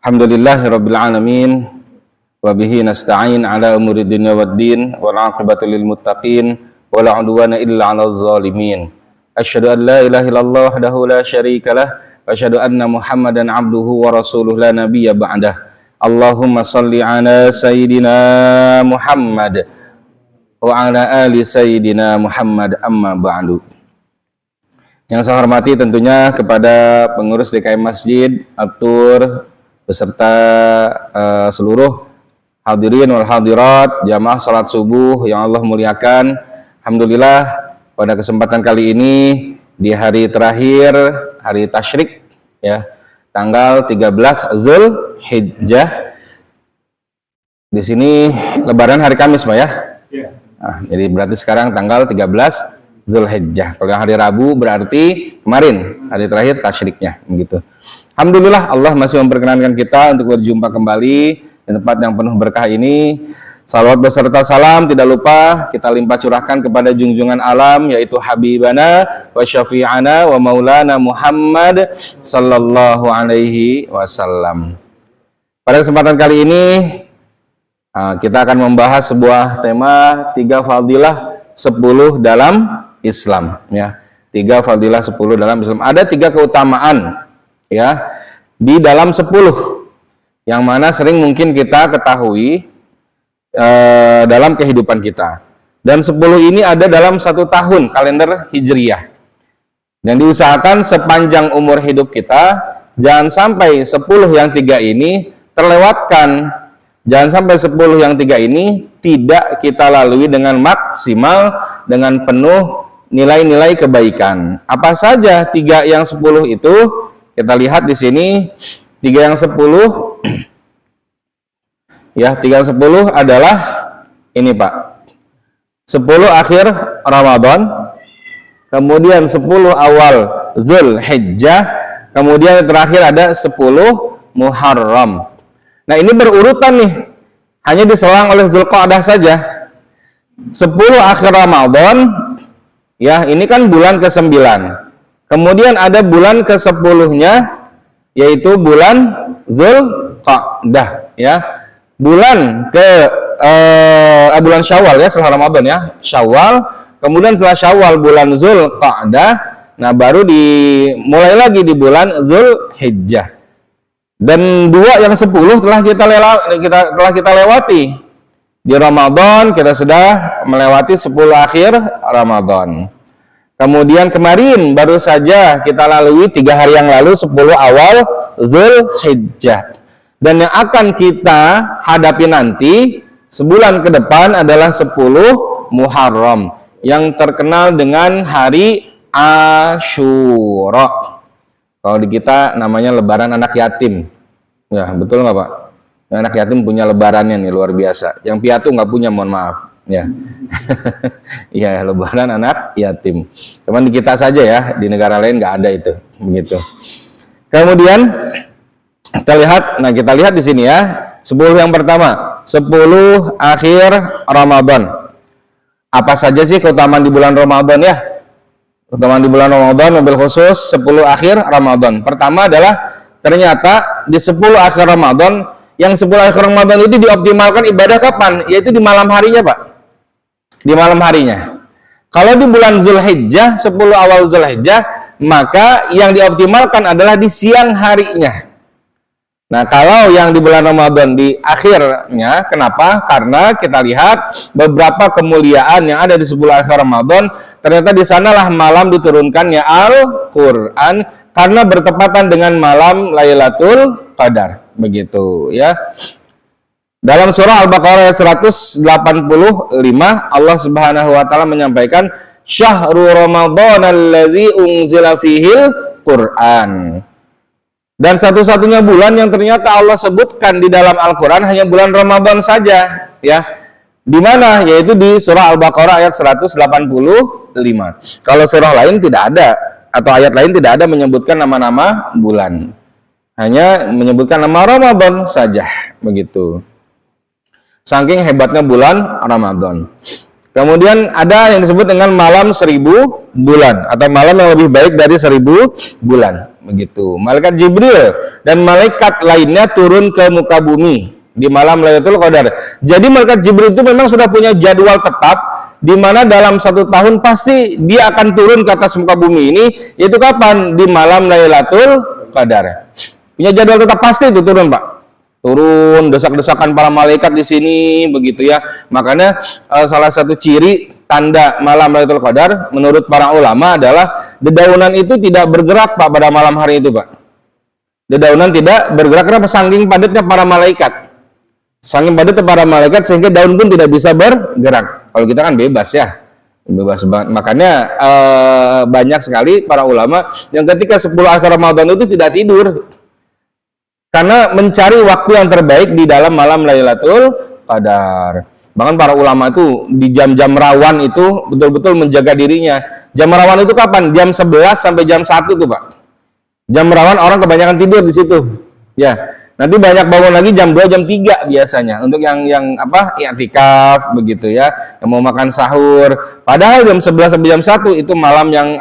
Alhamdulillahirabbil alamin wa bihi nasta'in ala umuri dunya waddin wal 'aqibatu lil muttaqin wa la 'udwana illa 'alal zalimin. Asyhadu an la ilaha illallah wahdahu la syarikalah wa asyhadu anna Muhammadan 'abduhu wa rasuluhu la nabiyya ba'dah. Allahumma shalli ala sayyidina Muhammad wa ala ali sayyidina Muhammad amma ba'du. Yang saya hormati tentunya kepada pengurus DKM Masjid, Atur, beserta seluruh hadirin wal hadirat jamaah salat subuh yang Allah muliakan. Alhamdulillah pada kesempatan kali ini di hari terakhir hari tasyrik ya, tanggal 13 Zulhijjah. Di sini lebaran hari Kamis Pak ya. Nah, jadi berarti sekarang tanggal 13 Zulhijjah. Kalau hari Rabu berarti kemarin hari terakhir tasyriknya begitu. Alhamdulillah Allah masih memperkenankan kita untuk berjumpa kembali di tempat yang penuh berkah ini. Salawat beserta salam tidak lupa kita limpah curahkan kepada junjungan alam, yaitu Habibana wa Syafi'ana wa Maulana Muhammad sallallahu alaihi wasallam. Pada kesempatan kali ini kita akan membahas sebuah tema 3 fadilah 10 dalam Islam ya. 3 fadilah 10 dalam Islam. Ada 3 keutamaan ya di dalam 10 yang mana sering mungkin kita ketahui dalam kehidupan kita, dan 10 ini ada dalam 1 tahun kalender Hijriyah, dan diusahakan sepanjang umur hidup kita jangan sampai 10 yang 3 ini terlewatkan, jangan sampai 10 yang 3 ini tidak kita lalui dengan maksimal, dengan penuh nilai-nilai kebaikan. Apa saja 3 yang 10 itu? Kita lihat di sini 3 yang 10 ya, 3 yang 10 adalah ini Pak. 10 akhir Ramadan, kemudian 10 awal Zulhijjah, kemudian terakhir ada 10 Muharram. Nah, ini berurutan nih. Hanya diselang oleh Zulqa'dah saja. 10 akhir Ramadan ya, ini kan bulan ke-9. Kemudian ada bulan ke-10-nya, yaitu bulan Zulqa'dah ya. Bulan bulan Syawal ya, setelah Ramadan ya, Syawal. Kemudian setelah Syawal bulan Zulqa'dah. Nah, baru dimulai lagi di bulan Zulhijjah. Dan 2 yang 10 telah kita lewati. Di Ramadan kita sudah melewati 10 akhir Ramadan. Kemudian kemarin baru saja kita lalui 3 hari yang lalu 10 awal Zulhijjah. Dan yang akan kita hadapi nanti sebulan ke depan adalah 10 Muharram yang terkenal dengan hari Asyura. Kalau di kita namanya lebaran anak yatim. Ya, betul nggak Pak? Yang anak yatim punya lebarannya nih luar biasa. Yang piatu nggak punya, mohon maaf. Ya, ya lebaran anak yatim. Cuman di kita saja ya, di negara lain nggak ada itu, begitu. Kemudian kita lihat di sini ya, 10 yang pertama, 10 akhir Ramadan. Apa saja sih keutamaan di bulan Ramadan ya? Keutamaan di bulan Ramadan mobil khusus 10 akhir Ramadan. Pertama adalah ternyata di 10 akhir Ramadan, yang 10 akhir Ramadan itu dioptimalkan ibadah kapan? Yaitu di malam harinya Pak. Di malam harinya. Kalau di bulan Zulhijjah, 10 awal Zulhijjah, maka yang dioptimalkan adalah di siang harinya. Nah, kalau yang di bulan Ramadan di akhirnya, kenapa? Karena kita lihat beberapa kemuliaan yang ada di 10 akhir Ramadan, ternyata di sanalah malam diturunkannya Al-Qur'an karena bertepatan dengan malam Lailatul Qadar, begitu ya. Dalam surah Al-Baqarah ayat 185 Allah Subhanahu wa taala menyampaikan Syahrul Ramadan allazi unzila fihil Qur'an. Dan satu-satunya bulan yang ternyata Allah sebutkan di dalam Al-Qur'an hanya bulan Ramadan saja ya. Di mana? Yaitu di surah Al-Baqarah ayat 185. Kalau surah lain tidak ada atau ayat lain tidak ada menyebutkan nama-nama bulan. Hanya menyebutkan nama Ramadan saja, begitu. Saking hebatnya bulan Ramadan. Kemudian ada yang disebut dengan malam 1000 bulan atau malam yang lebih baik dari 1000 bulan, begitu. Malaikat Jibril dan malaikat lainnya turun ke muka bumi di malam Lailatul Qadar. Jadi malaikat Jibril itu memang sudah punya jadwal tetap di mana dalam 1 tahun pasti dia akan turun ke atas muka bumi ini, yaitu kapan? Di malam Lailatul Qadar. Punya jadwal tetap pasti itu turun, Pak. Turun desak-desakan para malaikat di sini begitu ya. Makanya salah satu ciri tanda malam Lailatul Qadar menurut para ulama adalah dedaunan itu tidak bergerak, Pak, pada malam hari itu, Pak. Dedaunan tidak bergerak karena saking padatnya para malaikat. Saking padatnya para malaikat sehingga daun pun tidak bisa bergerak. Kalau kita kan bebas ya. Bebas banget. Makanya banyak sekali para ulama yang ketika 10 akhir Ramadan itu tidak tidur. Karena mencari waktu yang terbaik di dalam malam Lailatul Qadar. Bahkan para ulama itu di jam-jam rawan itu betul-betul menjaga dirinya. Jam rawan itu kapan? Jam 11 sampai jam 1 tuh, Pak. Jam rawan orang kebanyakan tidur di situ. Ya. Nanti banyak bangun lagi jam 2, jam 3 biasanya untuk yang i'tikaf begitu ya, yang mau makan sahur. Padahal jam 11 sampai jam 1 itu malam yang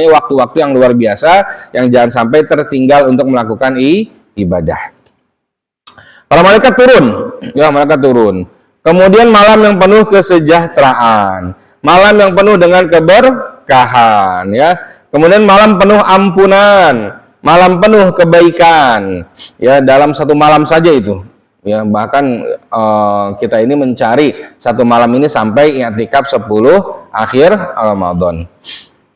waktu-waktu yang luar biasa yang jangan sampai tertinggal untuk melakukan ibadah. Para malaikat turun, ya malaikat turun. Kemudian malam yang penuh kesejahteraan, malam yang penuh dengan keberkahan ya. Kemudian malam penuh ampunan, malam penuh kebaikan ya, dalam satu malam saja itu ya. Bahkan kita ini mencari satu malam ini sampai i'tikaf 10 akhir Ramadan.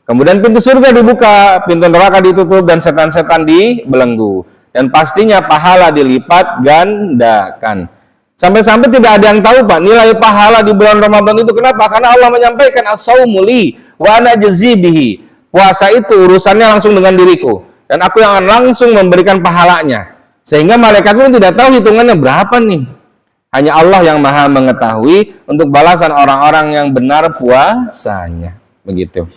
Kemudian pintu surga dibuka, pintu neraka ditutup dan setan-setan dibelenggu, dan pastinya pahala dilipat gandakan. Sampai-sampai tidak ada yang tahu, Pak, nilai pahala di bulan Ramadan itu. Kenapa? Karena Allah menyampaikan as-saumu li wa ana ajzi bihi. Puasa itu urusannya langsung dengan diriku, dan aku yang akan langsung memberikan pahalanya. Sehingga malaikat pun tidak tahu hitungannya berapa nih. Hanya Allah yang Maha mengetahui untuk balasan orang-orang yang benar puasanya. Begitu.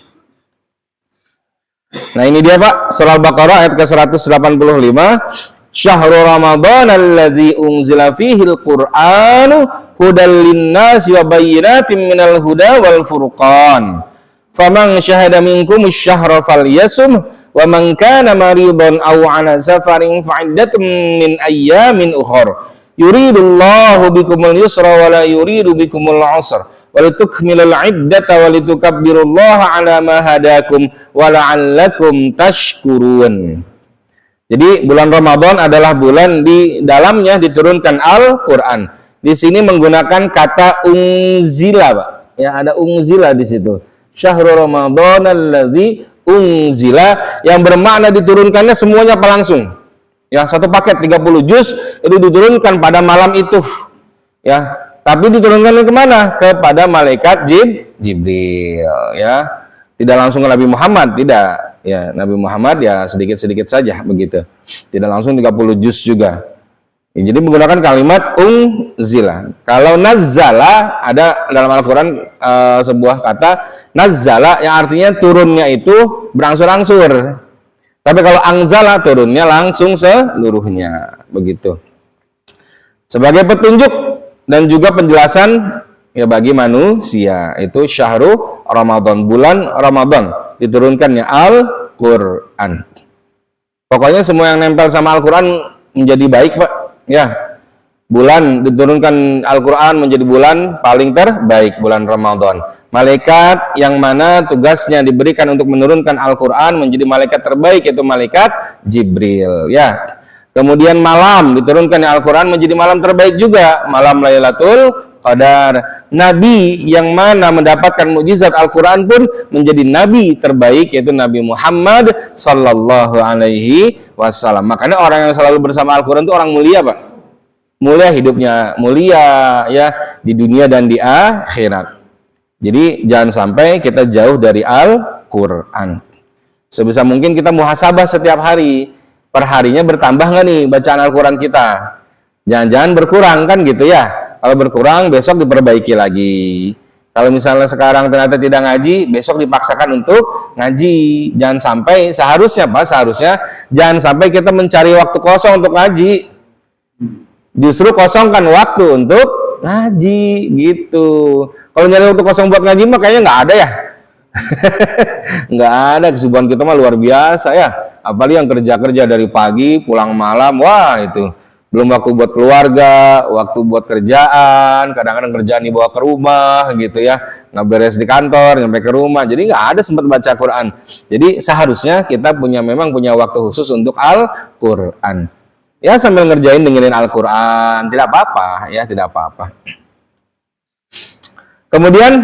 Nah ini dia, Pak, surah Al-Baqarah ayat ke-185. Syahrul Ramadan alladzi unzila fihil Qur'anu hudal linnasi wa bayyinatin minal huda wal furqan. Faman syahada minkum asy-syahra falyasum wa man kana maridan aw 'ala safarin fa'iddatun min ayyamin ukhra. Yuridullahu bikumul yusra wa la yuridu bikumul 'usra wa litukmilul 'iddata wa litukabbirullaha 'ala ma hadakum wa la'allakum tashkurun. Jadi bulan Ramadan adalah bulan di dalamnya diturunkan Al-Qur'an. Di sini menggunakan kata unzila, Pak. Ya, ada unzila di situ. Syahrul Ramadan alladzi unzila, yang bermakna diturunkannya semuanya apa langsung. Ya, satu paket 30 juz itu diturunkan pada malam itu. Ya, tapi diturunkan kemana? Kepada malaikat Jibril, ya. Tidak langsung ke Nabi Muhammad, tidak. Ya, Nabi Muhammad ya sedikit-sedikit saja begitu. Tidak langsung 30 juz juga. Ya, jadi menggunakan kalimat unzila. Kalau nazzala, ada dalam Al-Quran sebuah kata nazzala yang artinya turunnya itu berangsur-angsur. Tapi kalau anzala turunnya langsung seluruhnya, begitu. Sebagai petunjuk dan juga penjelasan ya bagi manusia, itu syahrul Ramadan, bulan Ramadan diturunkannya Al-Quran. Pokoknya semua yang nempel sama Al-Quran menjadi baik, Pak. Ya, bulan diturunkan Al-Quran menjadi bulan paling terbaik, bulan Ramadan. Malaikat yang mana tugasnya diberikan untuk menurunkan Al-Quran menjadi malaikat terbaik, yaitu malaikat Jibril. Ya. Kemudian malam diturunkan Al-Quran menjadi malam terbaik juga, malam Lailatul Qadar. Nabi yang mana mendapatkan mukjizat Al-Quran pun menjadi nabi terbaik, yaitu Nabi Muhammad sallallahu alaihi wasallam. Makanya orang yang selalu bersama Al-Quran itu orang mulia, Pak. Mulia hidupnya, mulia ya di dunia dan di akhirat. Jadi jangan sampai kita jauh dari Al-Quran. Sebisa mungkin kita muhasabah setiap hari. Perharinya bertambah nggak nih bacaan Al-Quran kita? Jangan-jangan berkurang kan gitu ya. Kalau berkurang besok diperbaiki lagi. Kalau misalnya sekarang ternyata tidak ngaji, besok dipaksakan untuk ngaji. Jangan sampai, seharusnya Pak, jangan sampai kita mencari waktu kosong untuk ngaji. Justru kosongkan waktu untuk ngaji gitu. Kalau nyari waktu kosong buat ngaji mah kayaknya nggak ada ya. Nggak ada, kesibukan kita mah luar biasa ya. Apalagi yang kerja-kerja dari pagi pulang malam, wah itu. Belum waktu buat keluarga, waktu buat kerjaan, kadang-kadang kerjaan dibawa ke rumah gitu ya, nggak beres di kantor, nyampe ke rumah, jadi nggak ada sempat baca Quran. Jadi seharusnya kita memang punya waktu khusus untuk Al-Quran. Ya sambil ngerjain dengerin Al-Quran, tidak apa-apa ya, tidak apa-apa. Kemudian,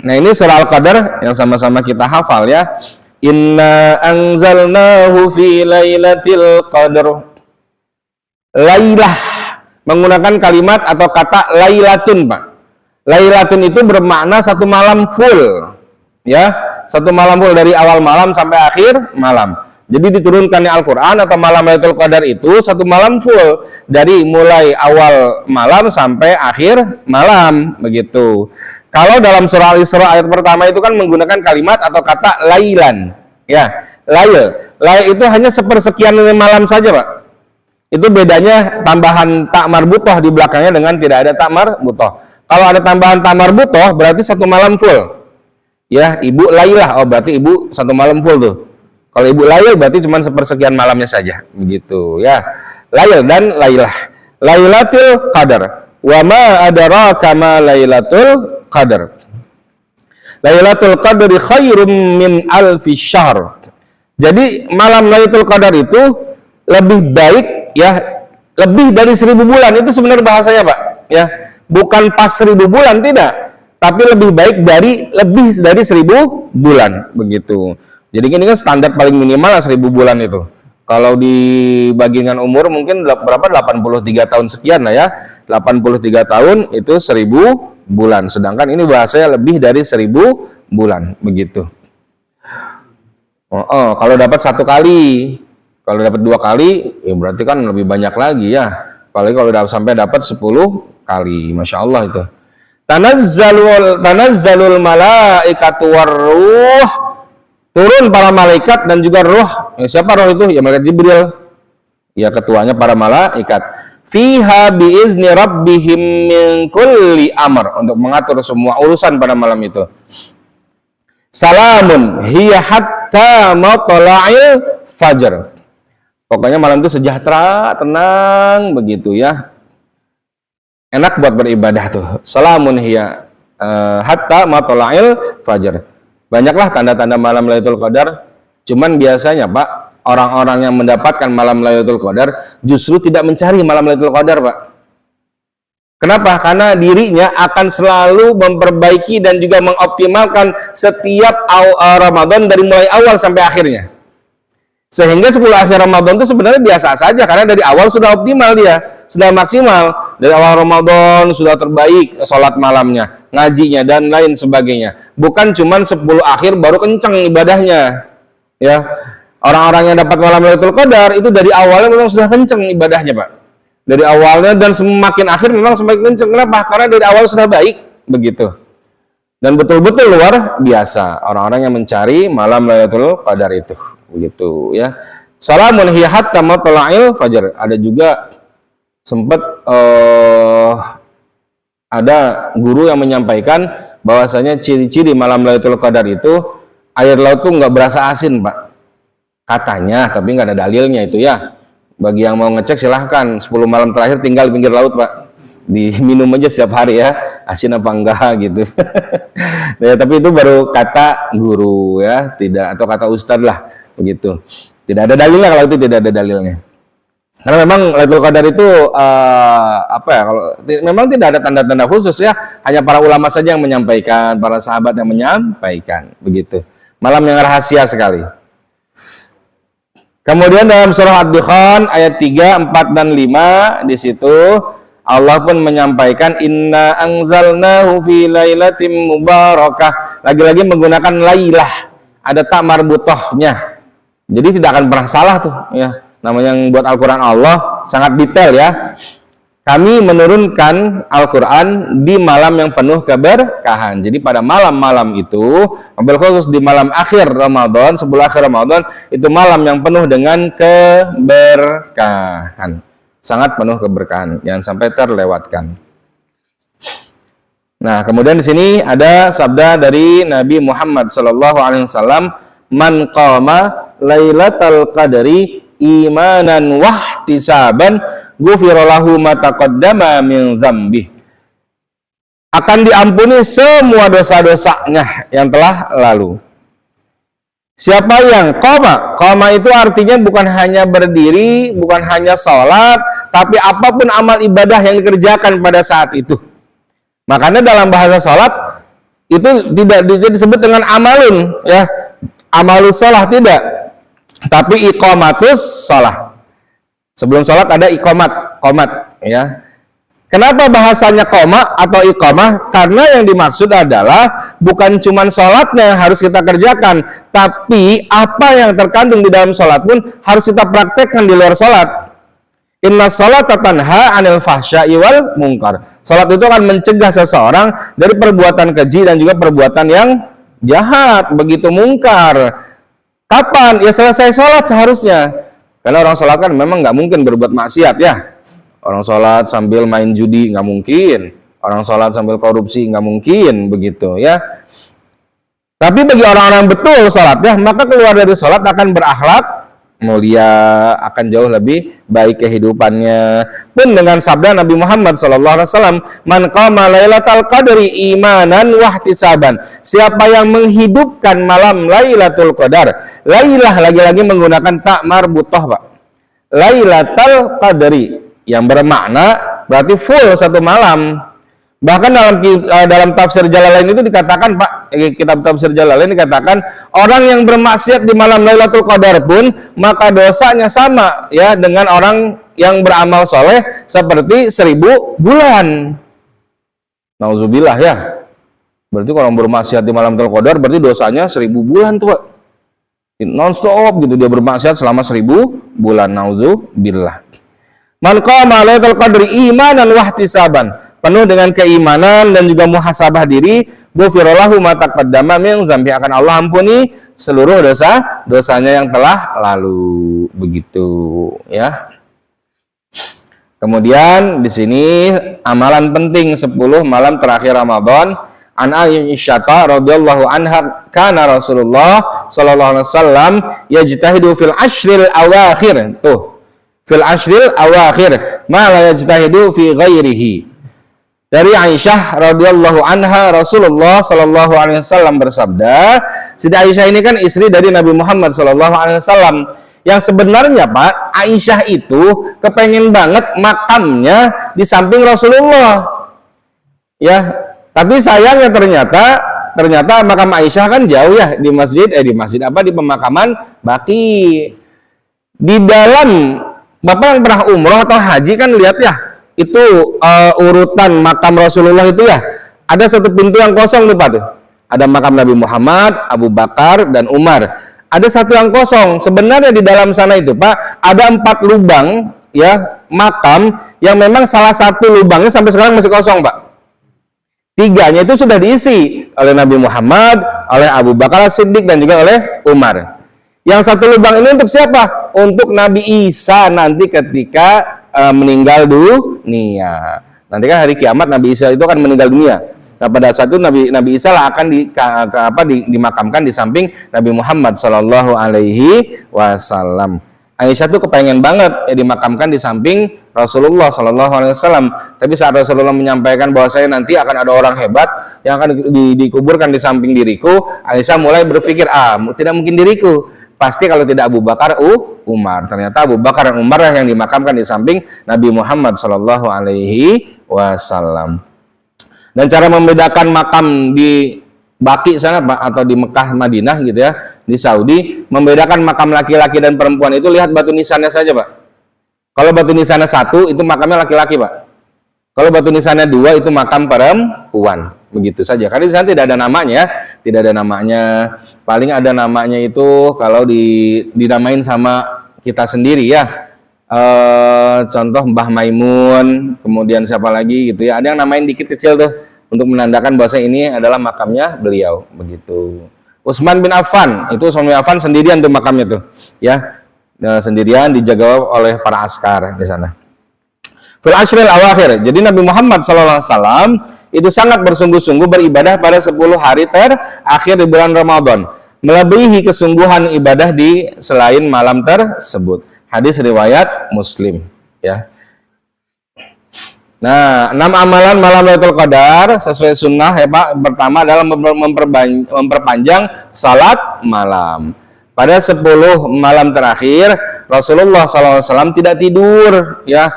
nah ini surah Al-Qadar yang sama-sama kita hafal ya. Inna anzalnahu fi lailatul qadr. Lailah menggunakan kalimat atau kata lailatun, Pak. Lailatun itu bermakna satu malam full. Ya, satu malam full dari awal malam sampai akhir malam. Jadi diturunkannya Al-Qur'an atau malam Lailatul Qadar itu satu malam full dari mulai awal malam sampai akhir malam, begitu. Kalau dalam surah Al-Isra ayat pertama itu kan menggunakan kalimat atau kata lailan. Ya, lail. Lail itu hanya sepersekian malam saja, Pak. Itu bedanya tambahan tak marbutoh di belakangnya dengan tidak ada tak marbutoh. Kalau ada tambahan tak marbutoh berarti satu malam full. Ya, ibu lailah, oh berarti ibu satu malam full tuh. Kalau ibu lail berarti cuma sepersekian malamnya saja, begitu ya. Lail dan lailah. Lailatul Qadar. Wa ma adraka ma Lailatul Qadar. Lailatul Qadri khairum min alfi syahr. Jadi malam Lailatul Qadar itu lebih baik ya, lebih dari 1000 bulan. Itu sebenarnya bahasanya, Pak, ya. Bukan pas 1000 bulan, tidak, tapi lebih baik dari 1000 bulan, begitu. Jadi ini kan standar paling minimal 1000 bulan itu. Kalau dibagi dengan umur mungkin berapa? 83 tahun sekian lah ya. 83 tahun itu 1000 bulan. Sedangkan ini bahasanya lebih dari 1000 bulan, begitu. Kalau dapat satu kali, kalau dapat 2 kali, ya berarti kan lebih banyak lagi ya. Apalagi kalau sampai dapat 10 kali, masya Allah itu. Tanazzalul malaikatu warruh, turun para malaikat dan juga roh. Siapa roh itu? Ya malaikat Jibril. Ya ketuanya para malaikat. Fiha biizni rabbihim min kulli amr, untuk mengatur semua urusan pada malam itu. Salamun hiya hatta matla'il fajr. Pokoknya malam itu sejahtera, tenang, begitu ya. Enak buat beribadah tuh. Salamun hiya hatta matla'il fajr. Banyaklah tanda-tanda malam Lailatul Qadar. Cuman biasanya, Pak, orang-orang yang mendapatkan malam Lailatul Qadar justru tidak mencari malam Lailatul Qadar, Pak. Kenapa? Karena dirinya akan selalu memperbaiki dan juga mengoptimalkan setiap Ramadan dari mulai awal sampai akhirnya. Sehingga 10 akhir Ramadan itu sebenarnya biasa saja, karena dari awal sudah optimal dia, sudah maksimal. Dari awal Ramadan sudah terbaik sholat malamnya, ngajinya dan lain sebagainya. Bukan cuman 10 akhir baru kencang ibadahnya. Ya. Orang-orang yang dapat malam Lailatul Qadar itu dari awalnya memang sudah kencang ibadahnya, Pak. Dari awalnya dan semakin akhir memang semakin kencang. Kenapa? Karena dari awal sudah baik, begitu. Dan betul-betul luar biasa orang-orang yang mencari malam Lailatul Qadar itu. Begitu ya. Salamun hiya hatta matla'il fajr. Ada juga sempat ada guru yang menyampaikan bahwasanya ciri-ciri malam Lailatul Qadar itu air laut tuh nggak berasa asin, Pak. Katanya, tapi nggak ada dalilnya itu ya. Bagi yang mau ngecek silahkan. 10 malam terakhir tinggal di pinggir laut, Pak. Diminum aja setiap hari ya, asin apa enggak gitu. Ya, tapi itu baru kata guru ya, tidak, atau kata ustadz lah. Begitu. Tidak ada dalilnya kalau itu tidak ada dalilnya. Karena memang Lailatul Qadar itu kalau memang tidak ada tanda-tanda khusus ya, hanya para ulama saja yang menyampaikan, para sahabat yang menyampaikan, begitu. Malam yang rahasia sekali. Kemudian dalam surah Ad-Dukhan ayat 3, 4 dan 5 di situ Allah pun menyampaikan inna anzalnahu fi lailatin mubarakah. Lagi-lagi menggunakan lailah, ada tak marbutohnya. Jadi tidak akan pernah salah tuh ya. Namanya yang buat Al-Quran Allah sangat detail ya. Kami menurunkan Al-Quran di malam yang penuh keberkahan. Jadi pada malam-malam itu, mobil khusus di malam akhir Ramadan, 10 akhir Ramadan, itu malam yang penuh dengan keberkahan. Sangat penuh keberkahan, jangan sampai terlewatkan. Nah, kemudian di sini ada sabda dari Nabi Muhammad sallallahu alaihi wasallam, "Man qama lailatal qadri imanan wahtisaban, ghufira lahu ma taqaddama min dzambi." Akan diampuni semua dosa-dosanya yang telah lalu. Siapa yang qama itu artinya bukan hanya berdiri, bukan hanya sholat, tapi apapun amal ibadah yang dikerjakan pada saat itu. Makanya dalam bahasa sholat itu tidak disebut dengan amalun, ya, amalus sholat tidak, tapi iqamatus sholat. Sebelum sholat ada qomat, ya. Kenapa bahasanya qoma atau iqamah? Karena yang dimaksud adalah bukan cuma sholatnya yang harus kita kerjakan, tapi apa yang terkandung di dalam sholat pun harus kita praktekkan di luar sholat. Inna sholata tanha 'anil fahsya'i wal munkar. Sholat itu akan mencegah seseorang dari perbuatan keji dan juga perbuatan yang jahat, begitu mungkar. Kapan? Ya selesai sholat seharusnya. Karena orang sholat kan memang nggak mungkin berbuat maksiat, ya. Orang sholat sambil main judi nggak mungkin, orang sholat sambil korupsi nggak mungkin, begitu ya. Tapi bagi orang-orang betul sholatnya, maka keluar dari sholat akan berakhlak mulia, akan jauh lebih baik kehidupannya. Pun dengan sabda Nabi Muhammad SAW, "Man qama lailatal qadri imanan wahtisaban." Siapa yang menghidupkan malam Lailatul Qadar, lailah lagi-lagi menggunakan tak marbutah, Pak. Lailatul Qadri yang bermakna berarti full satu malam. Bahkan dalam tafsir Jalalain itu dikatakan, Pak, kitab tafsir Jalalain dikatakan orang yang bermaksiat di malam Lailatul Qadar pun maka dosanya sama, ya, dengan orang yang beramal soleh seperti 1000 bulan. Nauzubillah, ya. Berarti kalau orang bermaksiat di malam Lailatul Qadar berarti dosanya 1000 bulan tuh, Pak. Non-stop gitu dia bermaksiat selama 1000 bulan. Nauzubillah. Man qama lailatul qadri imanan wahtisaban, penuh dengan keimanan dan juga muhasabah diri, ghufira lahu ma taqaddama min dzambi, akan Allah ampuni seluruh dosanya yang telah lalu, begitu ya. Kemudian di sini amalan penting 10 malam terakhir Ramadan. An Aisyah radhiyallahu anha, kana Rasulullah sallallahu alaihi wasallam yajtahidu fil ashril awakhir. Tuh, fil ashril awakhir ma la yajtahidu fi ghairihi. Dari Aisyah radhiyallahu anha, Rasulullah sallallahu alaihi wasallam bersabda, Siti Aisyah ini kan istri dari Nabi Muhammad sallallahu alaihi wasallam, yang sebenarnya, Pak, Aisyah itu kepengen banget makamnya di samping Rasulullah. Ya, tapi sayangnya ternyata makam Aisyah kan jauh, ya, di di pemakaman Baqi. Di dalam Bapak yang pernah umroh atau haji kan lihat, ya, itu urutan makam Rasulullah itu, ya, ada satu pintu yang kosong tuh, Pak, tuh. Ada makam Nabi Muhammad, Abu Bakar, dan Umar. Ada satu yang kosong. Sebenarnya di dalam sana itu, Pak, ada 4 lubang, ya, makam yang memang salah satu lubangnya sampai sekarang masih kosong, Pak. 3-nya itu sudah diisi oleh Nabi Muhammad, oleh Abu Bakar As-Siddiq, dan juga oleh Umar. Yang satu lubang ini untuk siapa? Untuk Nabi Isa nanti ketika meninggal dunia. Nanti kan hari kiamat Nabi Isa itu akan meninggal dunia. Nah, pada saat itu Nabi Isa lah akan dimakamkan di samping Nabi Muhammad Sallallahu Alaihi Wasallam. Aisyah tuh kepengen banget ya dimakamkan di samping Rasulullah Sallallahu Alaihi Wasallam. Tapi saat Rasulullah menyampaikan bahwa saya nanti akan ada orang hebat yang akan dikuburkan di samping diriku, Aisyah mulai berpikir, tidak mungkin diriku. Pasti kalau tidak Abu Bakar, Umar. Ternyata Abu Bakar dan Umar yang dimakamkan di samping Nabi Muhammad Sallallahu Alaihi Wasallam. Dan cara membedakan makam di Baqi sana, Pak, atau di Mekah, Madinah gitu ya, di Saudi, membedakan makam laki-laki dan perempuan itu lihat batu nisannya saja, Pak. Kalau batu nisannya 1 itu makamnya laki-laki, Pak. Kalau batu nisannya 2 itu makam perempuan. Begitu saja. Karena di sana tidak ada namanya, tidak ada namanya. Paling ada namanya itu kalau dinamain sama kita sendiri, ya. Contoh Mbah Maimun, kemudian siapa lagi gitu ya. Ada yang namain dikit kecil tuh untuk menandakan bahwa ini adalah makamnya beliau, begitu. Utsman bin Affan, itu Utsman bin Affan sendirian tuh makamnya tuh, ya. Sendirian dijaga oleh para askar di sana. Fil ashril awakhir. Jadi Nabi Muhammad SAW itu sangat bersungguh-sungguh beribadah pada 10 hari terakhir di bulan Ramadan, melebihi kesungguhan ibadah di selain malam tersebut. Hadis riwayat Muslim, ya. Nah, 6 amalan malam Lailatul Qadar sesuai sunnah ya Pak. Pertama adalah memperpanjang salat malam. Pada 10 malam terakhir Rasulullah SAW tidak tidur, ya.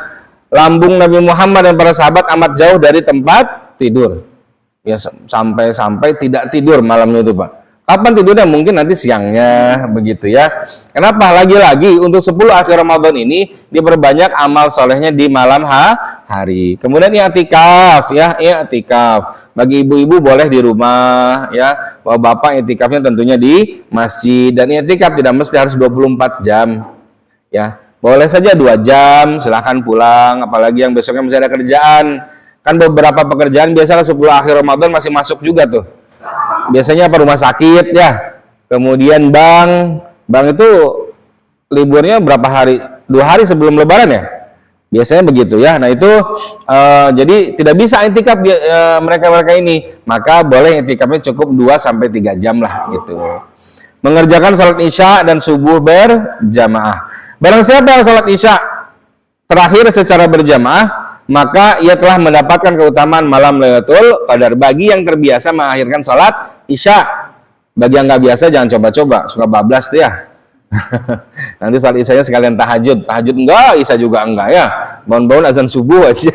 Lambung Nabi Muhammad dan para sahabat amat jauh dari tempat tidur, ya, sampai tidak tidur malamnya itu Pak. Kapan tidurnya? Mungkin nanti siangnya, begitu ya. Kenapa? Lagi-lagi untuk 10 akhir Ramadan ini diperbanyak amal solehnya di malam hari. Kemudian i'tikaf, ya, i'tikaf. Bagi ibu-ibu boleh di rumah, ya. Bapak i'tikafnya tentunya di masjid, dan i'tikaf tidak mesti harus 24 jam. Ya, boleh saja 2 jam, silahkan pulang, apalagi yang besoknya masih ada kerjaan. Kan beberapa pekerjaan biasanya 10 akhir Ramadan masih masuk juga tuh. Biasanya apa, rumah sakit ya, kemudian bank itu liburnya berapa hari? 2 hari sebelum Lebaran ya, biasanya begitu ya. Nah itu jadi tidak bisa i'tikaf mereka ini, maka boleh i'tikafnya cukup 2-3 jam lah gitu. Mengerjakan sholat isya dan subuh berjamaah. Barang siapa yang sholat isya terakhir secara berjamaah, maka ia telah mendapatkan keutamaan malam Lailatul Qadar. Bagi yang terbiasa mengakhirkan sholat isya, bagi yang nggak biasa jangan coba-coba, suka bablas tuh ya. Nanti sholat isyanya sekalian tahajud enggak, isya juga enggak ya, bangun-bangun azan subuh aja.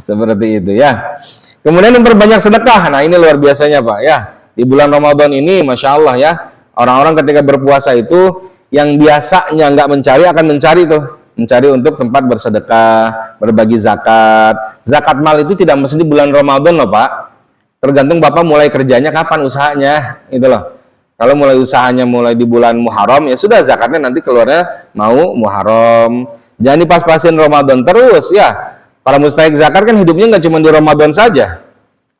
Seperti itu ya. Kemudian memperbanyak sedekah. Nah ini luar biasanya Pak ya, di bulan Ramadan ini Masya Allah ya, orang-orang ketika berpuasa itu yang biasanya nggak mencari akan mencari untuk tempat bersedekah, berbagi zakat. Zakat mal itu tidak mesti di bulan Ramadan loh Pak. Tergantung Bapak mulai kerjanya kapan, usahanya, itu loh. Kalau mulai usahanya mulai di bulan Muharram, ya sudah zakatnya nanti keluarnya mau Muharram. Jangan dipas-pasin Ramadan terus ya. Para mustahik zakat kan hidupnya nggak cuma di Ramadan saja.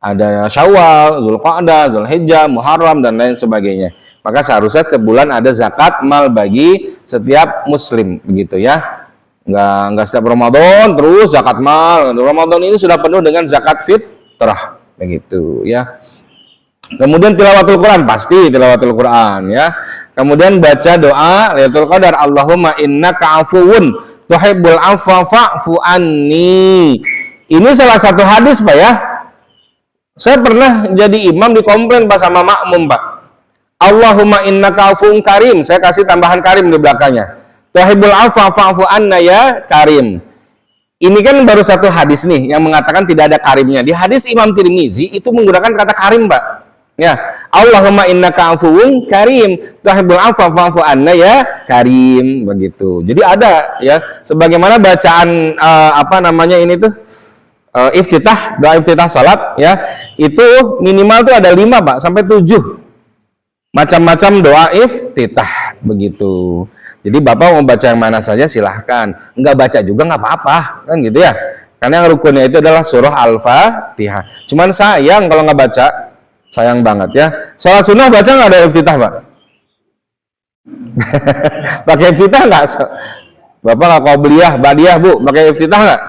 Ada Syawal, Zulqa'dah, Zulhijjah, Muharram dan lain sebagainya. Maka seharusnya sebulan ada zakat mal bagi setiap muslim, begitu ya. Enggak setiap Ramadan terus zakat mal. Ramadan ini sudah penuh dengan zakat fitrah, begitu ya. Kemudian tilawatul Quran, pasti tilawatul Quran ya. Kemudian baca doa Lailatul Qadar, Allahumma innaka afuwun tuhibbul afwa fa'fu anni. Ini salah satu hadis Pak ya. Saya pernah jadi imam di komplain Pak sama makmum Pak. Allahumma innaka afuwun karim. Saya kasih tambahan karim di belakangnya. Tuhibbul afwa fa'fu anna ya karim. Ini kan baru satu hadis nih yang mengatakan tidak ada karimnya. Di hadis Imam Tirmizi itu menggunakan kata karim, Pak. Ya, Allahumma innaka afuwun karim, tuhibbul afwa fa'fu anna ya karim, begitu. Jadi ada ya, sebagaimana bacaan ini tuh iftitah, doa iftitah salat ya, itu minimal tuh ada 5 Pak sampai 7 macam-macam doa iftitah, begitu. Jadi Bapak mau baca yang mana saja silahkan, nggak baca juga nggak apa-apa, kan gitu ya. Karena yang rukunnya itu adalah surah Al-Fatihah. Cuman sayang kalau nggak baca, sayang banget ya. Salat sunnah baca nggak ada iftitah Pak? Pakai iftitah nggak? Bapak nggak qabliyah, ba'diyah Bu, pakai iftitah nggak?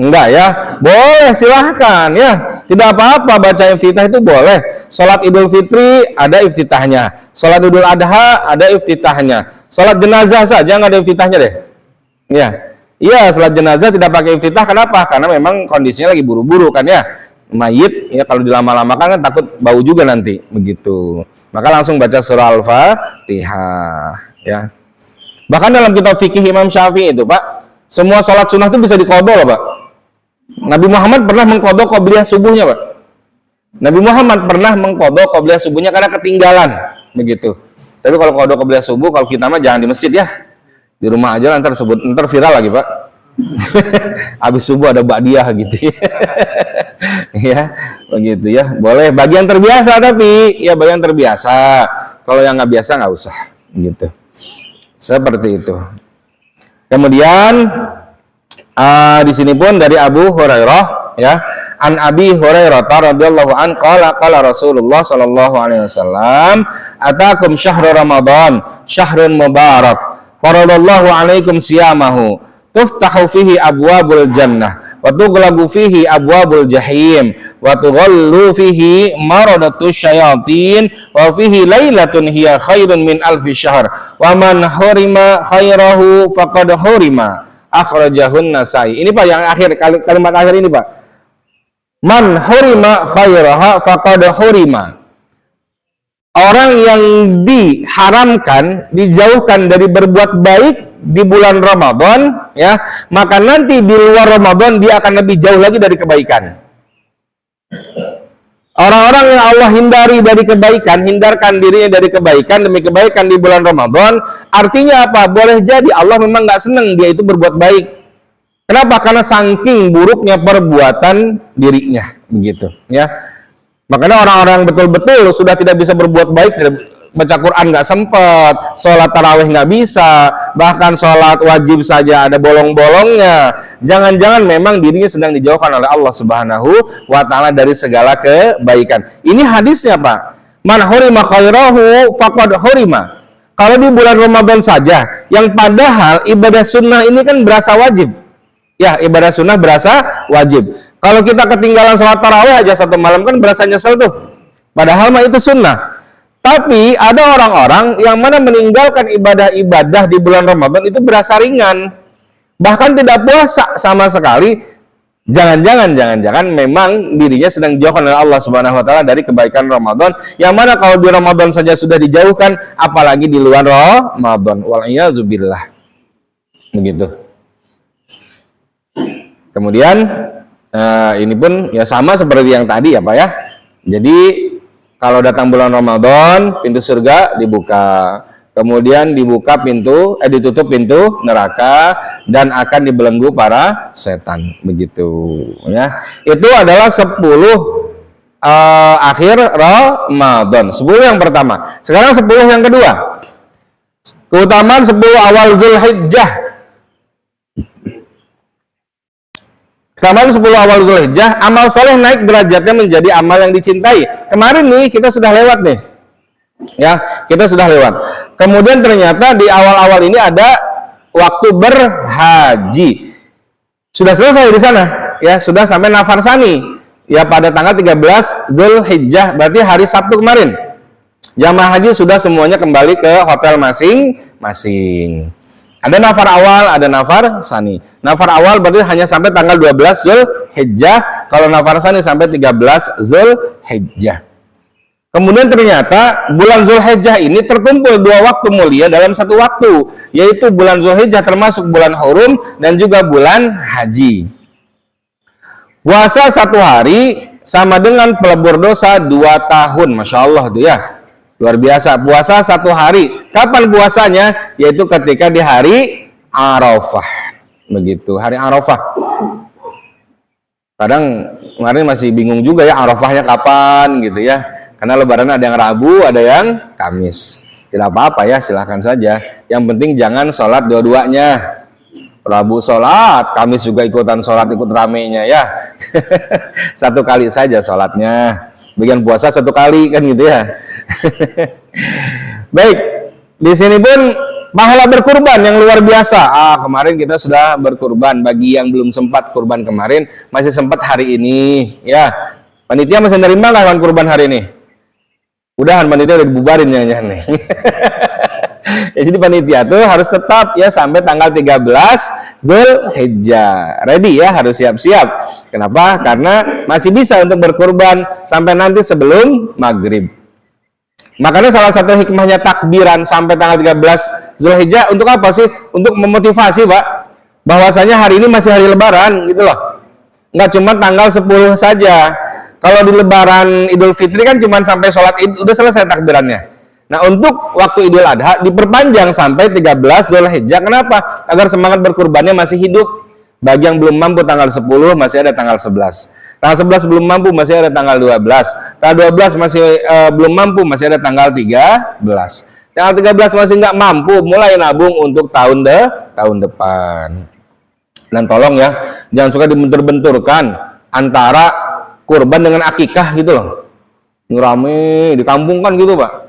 Enggak ya, boleh silahkan ya, tidak apa-apa baca iftitah itu boleh. Salat Idul Fitri ada iftitahnya, salat Idul Adha ada iftitahnya, salat jenazah saja nggak ada iftitahnya deh. Iya, salat jenazah tidak pakai iftitah, kenapa? Karena memang kondisinya lagi buru-buru kan ya, mayit ya kalau dilama-lamakan kan takut bau juga nanti, begitu. Maka langsung baca surah Al-Fatihah ya. Bahkan dalam kitab fikih Imam Syafi'i itu Pak, semua salat sunnah itu bisa diqodho loh Pak. Nabi Muhammad pernah mengqodho qobliyah subuhnya Pak. Nabi Muhammad pernah mengqodho qobliyah subuhnya karena ketinggalan, begitu. Tapi kalau qodho qobliyah subuh, kalau kita mah jangan di masjid ya, di rumah aja ntar viral lagi Pak. Habis subuh ada ba'diyah gitu ya, begitu ya. Boleh bagi yang terbiasa, tapi ya bagi yang terbiasa. Kalau yang nggak biasa nggak usah, gitu. Seperti itu. Kemudian di sini pun dari Abu Hurairah ya, an Abi Hurairah radhiyallahu an qala Rasulullah sallallahu alaihi wasallam, atakum syahrul Ramadan syahrun mubarak faradallahu alaikum siyamahu tuftahu fihi abwabul jannah wa tughlaqu fihi abwabul jahim wa tughallu fihi maradatus syayatin wa fihi lailatun hiya khairun min alfi syahr wa man hurima khairahu faqad hurima akhrajahun Nasai. Ini Pak yang akhir, kalimat akhir ini Pak. Man hurima khairaha faqad hurima. Orang yang diharamkan, dijauhkan dari berbuat baik di bulan Ramadan, ya, maka nanti di luar Ramadan dia akan lebih jauh lagi dari kebaikan. Orang-orang yang Allah hindari dari kebaikan, hindarkan dirinya dari kebaikan demi kebaikan di bulan Ramadan, artinya apa? Boleh jadi Allah memang nggak senang dia itu berbuat baik. Kenapa? Karena saking buruknya perbuatan dirinya, begitu, ya. Makanya orang-orang betul-betul sudah tidak bisa berbuat baik, baca Quran nggak sempat, sholat tarawih nggak bisa, bahkan sholat wajib saja ada bolong-bolongnya. Jangan-jangan memang dirinya sedang dijauhkan oleh Allah Subhanahu wa Ta'ala dari segala kebaikan. Ini hadisnya Pak. Man hurima khairahu faqad hurima. Kalau di bulan Ramadan saja, yang padahal ibadah sunnah ini kan berasa wajib. Ya, ibadah sunnah berasa wajib. Kalau kita ketinggalan sholat tarawih aja satu malam kan berasa nyesel tuh. Padahal mah itu sunnah. Tapi ada orang-orang yang mana meninggalkan ibadah-ibadah di bulan Ramadan itu berasa ringan. Bahkan tidak puasa sama sekali. Jangan-jangan memang dirinya sedang dijauhkan oleh Allah Subhanahu wa Ta'ala dari kebaikan Ramadan. Yang mana kalau di Ramadan saja sudah dijauhkan, apalagi di luar Ramadan. Wal'iyazubillah. Begitu. Kemudian ini pun ya sama seperti yang tadi ya Pak ya. Jadi kalau datang bulan Ramadan, pintu surga dibuka. Kemudian ditutup pintu neraka dan akan dibelenggu para setan, begitu ya. Itu adalah 10 akhir Ramadan. 10 yang pertama. Sekarang 10 yang kedua. Keutamaan 10 awal Zulhijjah. Keutamaan 10 awal Zulhijjah, amal soleh naik derajatnya menjadi amal yang dicintai. Kemarin nih kita sudah lewat nih. Ya, kita sudah lewat. Kemudian ternyata di awal-awal ini ada waktu berhaji. Sudah selesai di sana, ya, sudah sampai nafar sani. Ya, pada tanggal 13 Zulhijjah, berarti hari Sabtu kemarin. Jamaah haji sudah semuanya kembali ke hotel masing-masing. Ada nafar awal, ada nafar sani. Nafar awal berarti hanya sampai tanggal 12 Zulhijjah. Kalau nafar sani sampai 13 Zulhijjah. Kemudian ternyata bulan Zulhijjah ini terkumpul 2 waktu mulia dalam satu waktu. Yaitu bulan Zulhijjah termasuk bulan Hurum dan juga bulan Haji. Puasa 1 hari sama dengan pelebur dosa 2 tahun. Masya Allah itu ya. Luar biasa, puasa 1 hari. Kapan puasanya? Yaitu ketika di hari Arafah. Begitu, hari Arafah. Kadang kemarin masih bingung juga ya Arafahnya kapan gitu ya. Karena lebaran ada yang Rabu, ada yang Kamis. Tidak apa-apa ya, silahkan saja. Yang penting jangan sholat dua-duanya. Rabu sholat, Kamis juga ikutan sholat, ikut ramenya ya. 1 kali saja sholatnya. Bagian puasa 1 kali kan gitu ya. Baik, di sini pun pahala berkurban yang luar biasa. Kemarin kita sudah berkurban. Bagi yang belum sempat kurban kemarin, masih sempat hari ini ya. Panitia masih nerima nggak kurban hari ini? Udahan panitia udah dibubarin ya nih. Ya, jadi panitia tuh harus tetap ya sampai tanggal 13 Zulhijjah. Ready ya, harus siap-siap. Kenapa? Karena masih bisa untuk berkurban sampai nanti sebelum maghrib. Makanya salah satu hikmahnya takbiran sampai tanggal 13 Zulhijjah untuk apa sih? Untuk memotivasi Pak, bahwasanya hari ini masih hari lebaran gitu loh. Nggak cuma tanggal 10 saja. Kalau di lebaran Idul Fitri kan cuma sampai sholat Id udah selesai takbirannya. Nah, untuk waktu Idul Adha diperpanjang sampai 13 Zulhijjah. Kenapa? Agar semangat berkurbannya masih hidup. Bagi yang belum mampu tanggal 10 masih ada tanggal 11. Tanggal 11 belum mampu masih ada tanggal 12. Tanggal 12 masih belum mampu masih ada tanggal 13. Tanggal 13 masih nggak mampu, mulai nabung untuk tahun depan. Dan tolong ya, jangan suka dibentur-benturkan antara kurban dengan akikah gitu loh. Rame di kampung kan gitu Pak.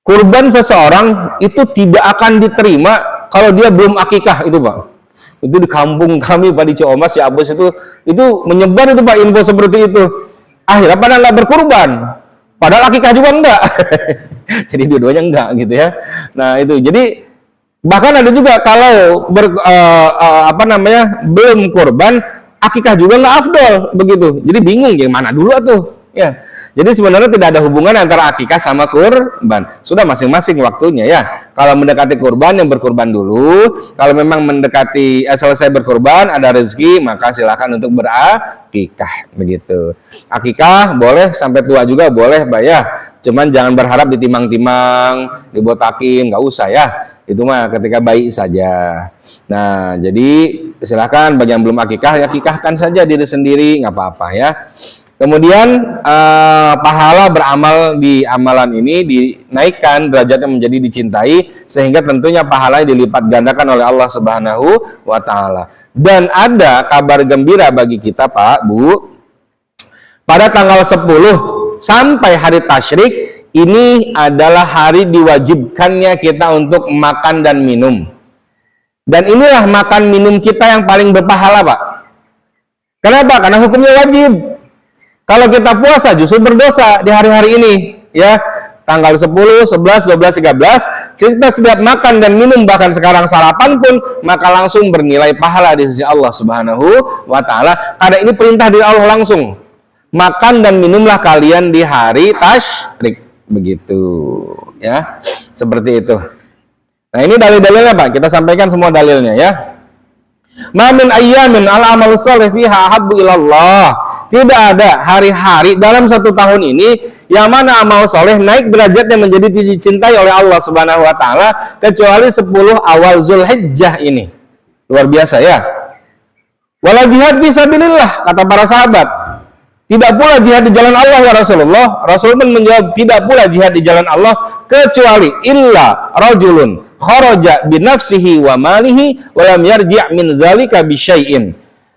Kurban seseorang itu tidak akan diterima kalau dia belum akikah itu Pak. Itu di kampung kami Pak di Ciomas ya Abus itu menyebar itu Pak info seperti itu. Akhirnya pada nggak berkurban, padahal akikah juga enggak. Jadi dua-duanya enggak gitu ya. Nah itu jadi bahkan ada juga kalau belum kurban, akikah juga nggak afdol begitu. Jadi bingung yang mana dulu tuh ya. Jadi sebenarnya tidak ada hubungan antara akikah sama kurban. Sudah masing-masing waktunya ya. Kalau mendekati kurban yang berkurban dulu. Kalau memang mendekati selesai berkurban ada rezeki maka silakan untuk berakikah begitu. Akikah boleh sampai tua juga boleh Pak ya. Cuman jangan berharap ditimang-timang, dibotakin, nggak usah ya. Itu mah ketika bayi saja. Nah, jadi silakan bagi yang belum akikah, akikahkan saja diri sendiri, nggak apa-apa ya. Kemudian pahala beramal di amalan ini dinaikkan derajatnya menjadi dicintai sehingga tentunya pahalanya dilipat gandakan oleh Allah Subhanahu wa taala. Dan ada kabar gembira bagi kita Pak, Bu. Pada tanggal 10 sampai hari tasyrik ini adalah hari diwajibkannya kita untuk makan dan minum. Dan inilah makan minum kita yang paling berpahala, Pak. Kenapa? Karena hukumnya wajib. Kalau kita puasa justru berdosa di hari-hari ini, ya. Tanggal 10, 11, 12, 13, kita setiap makan dan minum bahkan sekarang sarapan pun maka langsung bernilai pahala di sisi Allah Subhanahu wa taala. Karena ini perintah dari Allah langsung. Makan dan minumlah kalian di hari tasyrik, begitu, ya. Seperti itu. Nah, ini dalil-dalilnya, Pak. Kita sampaikan semua dalilnya ya. Ma min ayyamin al-amalu shalih fiha ahabbu ilallah. Tidak ada hari-hari dalam satu tahun ini yang mana amal soleh naik derajatnya menjadi dicintai oleh Allah Subhanahu wa taala kecuali 10 awal Zulhijjah ini. Luar biasa ya. Wala jihad fisabilillah, kata para sahabat. Tidak pula jihad di jalan Allah ya Rasulullah. Rasul pun menjawab, tidak pula jihad di jalan Allah kecuali illa rajulun kharaja binafsihi wa malihi wa lam yarji' min zalika bi syai'in.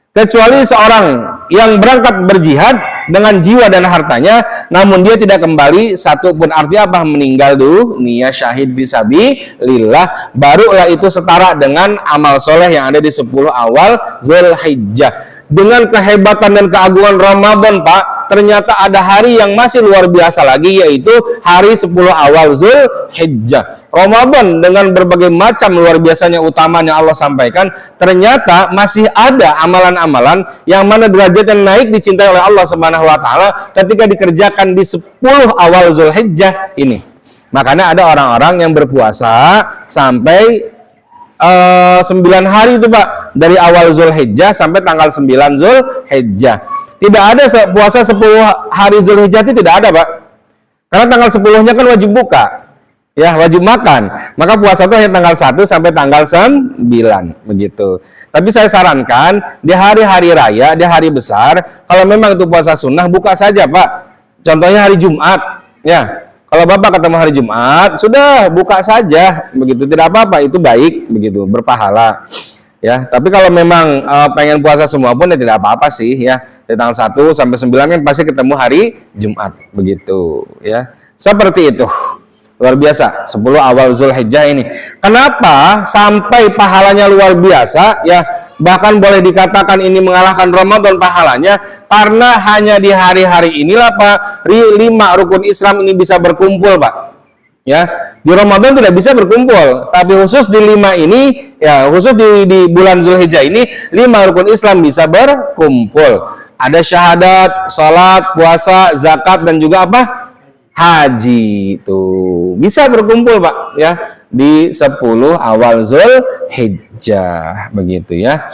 Kecuali seorang yang berangkat berjihad dengan jiwa dan hartanya, namun dia tidak kembali satu pun. Artinya apa? Meninggal dunia syahid fisabilillah, barulah itu setara dengan amal soleh yang ada di 10 awal Zulhijjah. Dengan kehebatan dan keagungan Ramadan, Pak, ternyata ada hari yang masih luar biasa lagi, yaitu hari 10 awal Zulhijjah. Ramadan dengan berbagai macam luar biasanya utamanya Allah sampaikan, ternyata masih ada amalan-amalan yang mana derajatnya naik dicintai oleh Allah Subhanahu wa taala ketika dikerjakan di 10 awal Zulhijjah ini. Makanya ada orang-orang yang berpuasa sampai 9 hari itu Pak, dari awal Zulhijjah sampai tanggal 9 Zulhijjah. Tidak ada puasa 10 hari Zulhijjah itu tidak ada Pak. Karena tanggal 10-nya kan wajib buka. Ya, wajib makan. Maka puasa itu hanya tanggal 1 sampai tanggal 9 begitu. Tapi saya sarankan di hari-hari raya, di hari besar, kalau memang itu puasa sunnah buka saja Pak. Contohnya hari Jumat, ya. Kalau Bapak ketemu hari Jumat, sudah buka saja, begitu, tidak apa-apa, itu baik, begitu, berpahala. Ya, tapi kalau memang pengen puasa semua pun ya tidak apa-apa sih, ya. Dari tanggal 1 sampai 9 kan pasti ketemu hari Jumat, begitu, ya. Seperti itu. Luar biasa, 10 awal Zulhijjah ini. Kenapa sampai pahalanya luar biasa, ya? Bahkan boleh dikatakan ini mengalahkan Ramadan pahalanya, karena hanya di hari-hari inilah Pak 5 rukun Islam ini bisa berkumpul Pak. Ya, di Ramadan tidak bisa berkumpul, tapi khusus di 5 ini, ya khusus di bulan Zulhijjah ini 5 rukun Islam bisa berkumpul. Ada syahadat, salat, puasa, zakat dan juga apa? Haji. Itu bisa berkumpul Pak ya di 10 awal Zulhijjah begitu ya.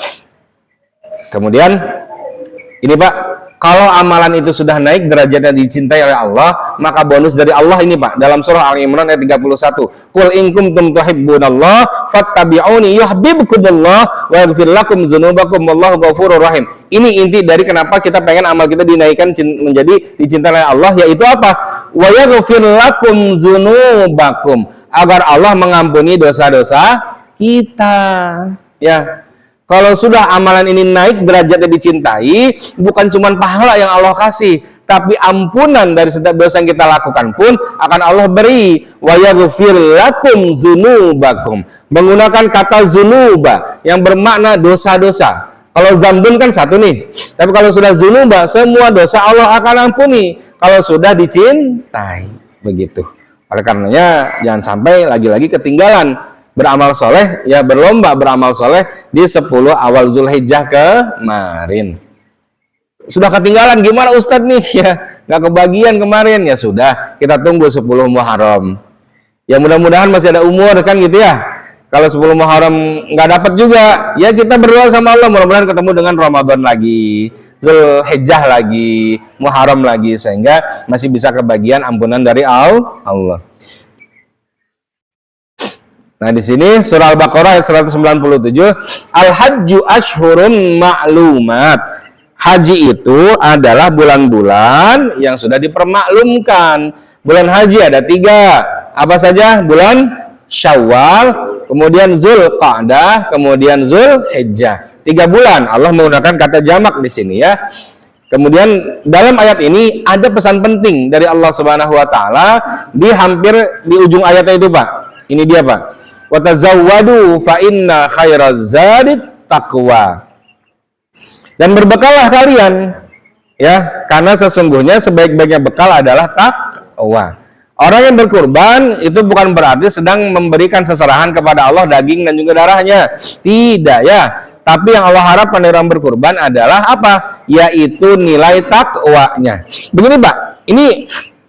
Kemudian ini Pak, kalau amalan itu sudah naik derajatnya dicintai oleh Allah, maka bonus dari Allah ini Pak dalam surah Al-Imran ayat 31. Qul in kuntum tuhibbunallah fattabi'uni yuhibbukumullah wa yaghfir lakum dzunubakum wallahu ghafurur rahim. Ini inti dari kenapa kita pengen amal kita dinaikkan menjadi dicintai oleh Allah, yaitu apa? Wa yaghfir lakum dzunubakum, agar Allah mengampuni dosa-dosa kita. Ya. Kalau sudah amalan ini naik derajatnya dicintai, bukan cuma pahala yang Allah kasih, tapi ampunan dari setiap dosa yang kita lakukan pun akan Allah beri. Wa yaghfir lakum dzunubakum. Menggunakan kata dzunuba yang bermakna dosa-dosa. Kalau zambun kan satu nih. Tapi kalau sudah dzunuba, semua dosa Allah akan ampuni kalau sudah dicintai. Begitu. Oleh karenanya jangan sampai lagi-lagi ketinggalan beramal soleh, ya berlomba beramal soleh di 10 awal Zulhijjah kemarin. Sudah ketinggalan gimana Ustadz nih, ya nggak kebagian kemarin, ya sudah kita tunggu 10 Muharram. Ya mudah-mudahan masih ada umur kan gitu ya. Kalau 10 Muharram nggak dapat juga, ya kita berdoa sama Allah mudah-mudahan ketemu dengan Ramadan lagi, Zulhijjah lagi, Muharram lagi, sehingga masih bisa kebagian ampunan dari Allah. Nah, di sini surah Al-Baqarah ayat 197, Al-Hajju Ashhurun Ma'lumat. Haji itu adalah bulan-bulan yang sudah dipermaklumkan. Bulan haji ada 3. Apa saja? Bulan Syawal, kemudian Zulqa'dah, kemudian Zulhijjah. 3 bulan. Allah menggunakan kata jamak di sini ya. Kemudian dalam ayat ini ada pesan penting dari Allah Subhanahu wa taala di ujung ayatnya itu, Pak. Ini dia, Pak. Wa tazawwadu fa inna khairaz zadi taqwa. Dan berbekallah kalian ya, karena sesungguhnya sebaik-baiknya bekal adalah takwa. Orang yang berkurban itu bukan berarti sedang memberikan seserahan kepada Allah daging dan juga darahnya. Tidak ya. Tapi yang Allah harapkan dari orang berkurban adalah apa? Yaitu nilai takwanya. Begini, Pak. Ini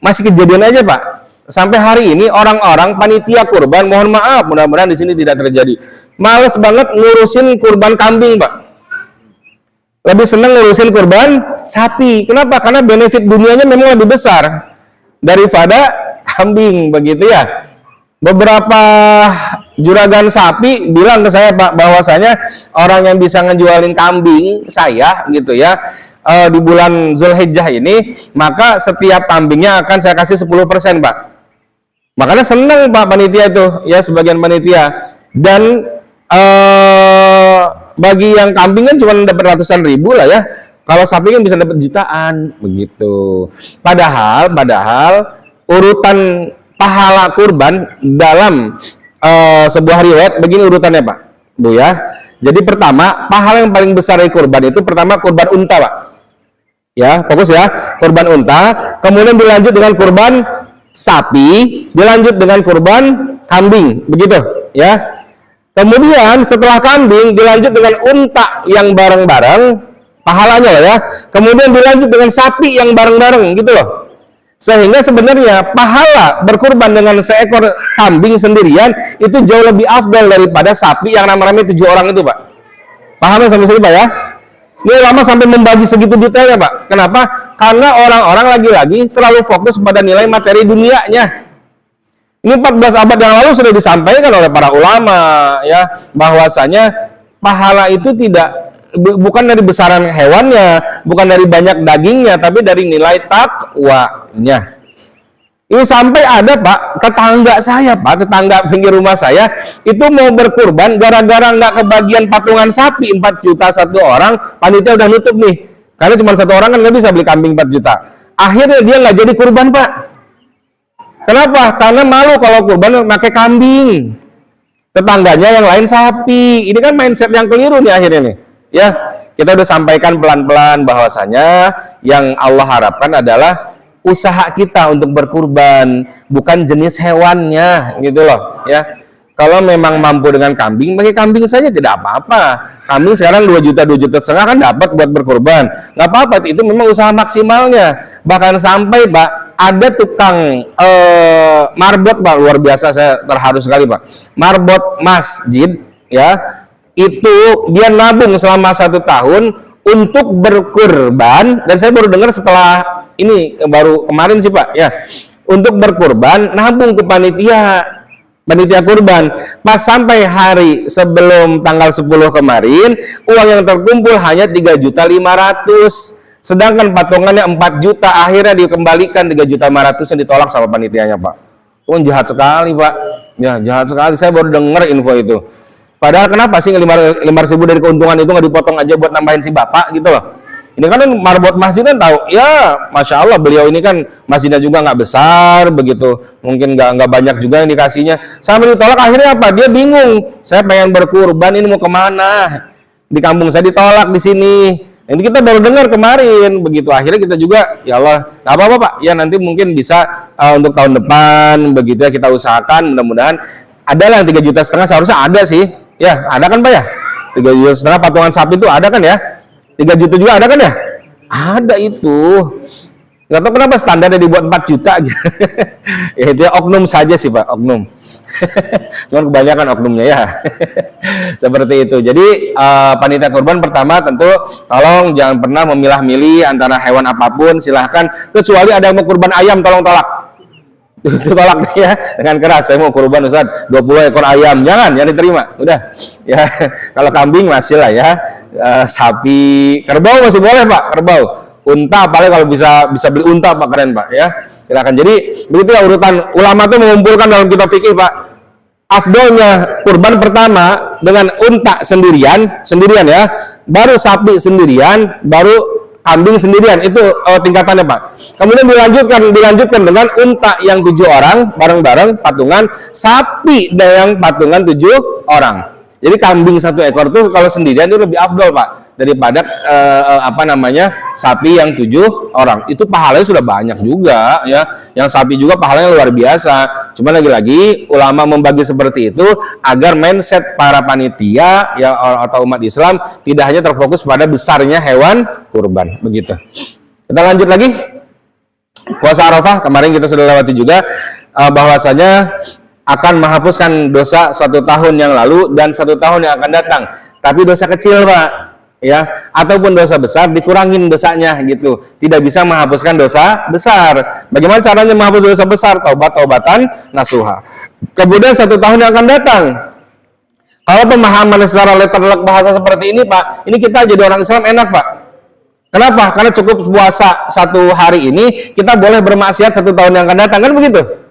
masih kejadian aja, Pak. Sampai hari ini orang-orang panitia kurban, mohon maaf, mudah-mudahan di sini tidak terjadi, males banget ngurusin kurban kambing, Pak. Lebih senang ngurusin kurban sapi. Kenapa? Karena benefit dunianya memang lebih besar daripada kambing, begitu ya. Beberapa juragan sapi bilang ke saya, Pak, bahwasanya orang yang bisa ngejualin kambing saya gitu ya, di bulan Zulhijjah ini, maka setiap kambingnya akan saya kasih 10%, Pak. Makanya senang, Pak, panitia itu ya, sebagian panitia. Dan bagi yang kambing kan cuma dapat ratusan ribu lah ya. Kalau sapi kan bisa dapat jutaan begitu. Padahal urutan pahala kurban dalam sebuah riwayat begini urutannya, Pak, Bu ya. Jadi pertama, pahala yang paling besar dari kurban itu pertama kurban unta, Pak. Ya, fokus ya, kurban unta, kemudian dilanjut dengan kurban sapi, dilanjut dengan kurban kambing, begitu ya. Kemudian setelah kambing dilanjut dengan unta yang bareng-bareng pahalanya lah ya. Kemudian dilanjut dengan sapi yang bareng-bareng gitu loh. Sehingga sebenarnya pahala berkurban dengan seekor kambing sendirian itu jauh lebih afdal daripada sapi yang rame-rame 7 orang itu, Pak. Pahamnya sampai sini, Pak ya? Ini ulama sampai membagi segitu detailnya, Pak. Kenapa? Karena orang-orang lagi-lagi terlalu fokus pada nilai materi dunianya. Ini 14 abad yang lalu sudah disampaikan oleh para ulama ya, bahwasanya pahala itu bukan dari besaran hewannya, bukan dari banyak dagingnya, tapi dari nilai takwanya. Ini sampai ada, Pak, tetangga saya, Pak, tetangga pinggir rumah saya itu mau berkurban gara-gara nggak kebagian patungan sapi 4 juta satu orang, panitia udah nutup nih, karena cuma satu orang kan nggak bisa beli kambing 4 juta. Akhirnya dia nggak jadi kurban, Pak. Kenapa? Karena malu kalau kurban pakai kambing, tetangganya yang lain sapi. Ini kan mindset yang keliru nih akhirnya nih. Ya, kita udah sampaikan pelan-pelan bahwasanya yang Allah harapkan adalah usaha kita untuk berkurban, bukan jenis hewannya, gitu loh. Ya, kalau memang mampu dengan kambing, pakai kambing saja tidak apa-apa. Kambing sekarang 2 juta, 2 juta setengah kan dapat buat berkurban. Nggak apa-apa, itu memang usaha maksimalnya. Bahkan sampai, Pak, ada tukang marbot, Pak, luar biasa, saya terharu sekali, Pak. Marbot masjid, ya, itu dia nabung selama 1 tahun untuk berkurban, dan saya baru dengar setelah ini baru kemarin sih, Pak, ya, untuk berkurban nabung ke panitia kurban. Pas sampai hari sebelum tanggal 10 kemarin, uang yang terkumpul hanya 3.500.000, sedangkan patungannya 4 juta. Akhirnya dikembalikan 3.500.000 yang ditolak sama panitianya, Pak. Jahat sekali, Pak. Ya, jahat sekali. Saya baru dengar info itu. Padahal kenapa sih 500.000 dari keuntungan itu nggak dipotong aja buat nambahin si bapak gitu loh. Ini kan marbot masjid kan tahu, ya Masya Allah beliau ini kan masjidnya juga nggak besar begitu, mungkin nggak banyak juga yang dikasihnya. Sampai ditolak akhirnya apa? Dia bingung. Saya pengen berkurban, ini mau kemana? Di kampung saya ditolak di sini. Ini kita baru dengar kemarin begitu. Akhirnya kita juga, ya Allah, nggak apa-apa Pak. Ya nanti mungkin bisa untuk tahun depan begitu ya kita usahakan. Mudah-mudahan ada lah 3,5 juta seharusnya ada sih. Ya ada kan Pak ya? 3,5 juta patungan sapi itu ada kan ya? 3 juta juga ada kan ya? Ada itu. Nggak tahu kenapa standarnya dibuat 4 juta aja. Ya itu ya, oknum saja sih Pak, oknum. Cuman kebanyakan oknumnya ya. Seperti itu. Jadi panitia kurban pertama tentu tolong jangan pernah memilah-milih antara hewan apapun, silahkan. Kecuali ada yang mau kurban ayam, tolong tolak. Itu tolak ya dengan keras. Saya mau kurban Ustaz 20 ekor ayam, jangan diterima. Udah ya. Kalau kambing masih lah ya. Sapi, kerbau masih boleh Pak, kerbau. Unta apalagi kalau bisa beli unta Pak, keren Pak ya. Silakan. Jadi begitu ya urutan ulama itu mengumpulkan dalam kitab fikih Pak. Afdolnya kurban pertama dengan unta sendirian ya, baru sapi sendirian, baru kambing sendirian, itu tingkatannya Pak. Kemudian dilanjutkan dengan unta yang 7 orang bareng-bareng patungan, sapi yang patungan 7 orang. Jadi kambing 1 ekor tuh kalau sendirian itu lebih afdol Pak daripada sapi yang 7 orang. Itu pahalanya sudah banyak juga ya. Yang sapi juga pahalanya luar biasa. Cuma lagi-lagi ulama membagi seperti itu agar mindset para panitia ya atau umat Islam tidak hanya terfokus pada besarnya hewan kurban begitu. Kita lanjut lagi. Puasa Arafah kemarin kita sudah lewati juga bahwasanya akan menghapuskan dosa 1 tahun yang lalu dan 1 tahun yang akan datang. Tapi dosa kecil Pak, ya, ataupun dosa besar dikurangin dosanya gitu. Tidak bisa menghapuskan dosa besar. Bagaimana caranya menghapus dosa besar? Taubatan nasuha. Kemudian 1 tahun yang akan datang. Kalau pemahaman secara letterlek bahasa seperti ini Pak, ini kita jadi orang Islam enak Pak. Kenapa? Karena cukup puasa 1 hari ini, kita boleh bermaksiat 1 tahun yang akan datang, kan begitu?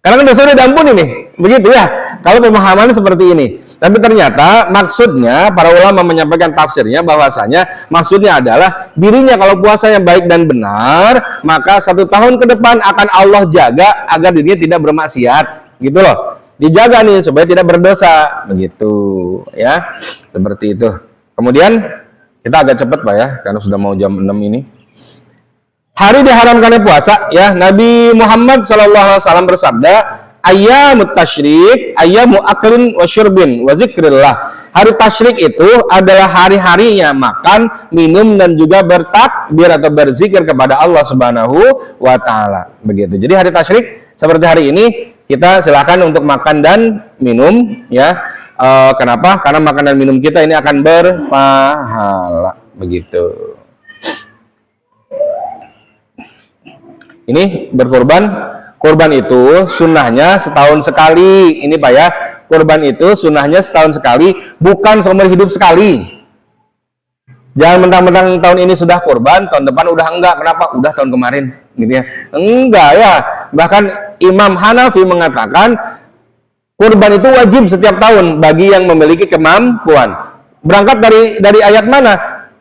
Karena kan dosa udah diampuni nih, begitu ya. Kalau pemahaman seperti ini, tapi ternyata maksudnya para ulama menyampaikan tafsirnya bahwasanya maksudnya adalah dirinya kalau puasa yang baik dan benar, maka 1 tahun ke depan akan Allah jaga agar dirinya tidak bermaksiat, gitu loh. Dijaga nih supaya tidak berdosa, begitu ya. Seperti itu. Kemudian kita agak cepat Pak ya, karena sudah mau jam 6 ini. Hari diharamkannya puasa ya, Nabi Muhammad SAW bersabda, ayyamut tasyrik ayyamu aklin wa syurbin wa zikrillah. Hari tasyrik itu adalah hari-harinya makan, minum dan juga bertakbir atau berzikir kepada Allah Subhanahu wa taala. Begitu. Jadi hari tasyrik seperti hari ini kita silakan untuk makan dan minum ya. Kenapa? Karena makan dan minum kita ini akan berpahala. Begitu. Ini berkorban, korban itu sunnahnya setahun sekali. Ini Pak ya, korban itu sunnahnya setahun sekali, bukan seumur hidup sekali. Jangan mentang-mentang tahun ini sudah korban, tahun depan udah enggak. Kenapa? Udah tahun kemarin, gitu ya. Enggak ya. Bahkan Imam Hanafi mengatakan korban itu wajib setiap tahun bagi yang memiliki kemampuan. Berangkat dari ayat mana?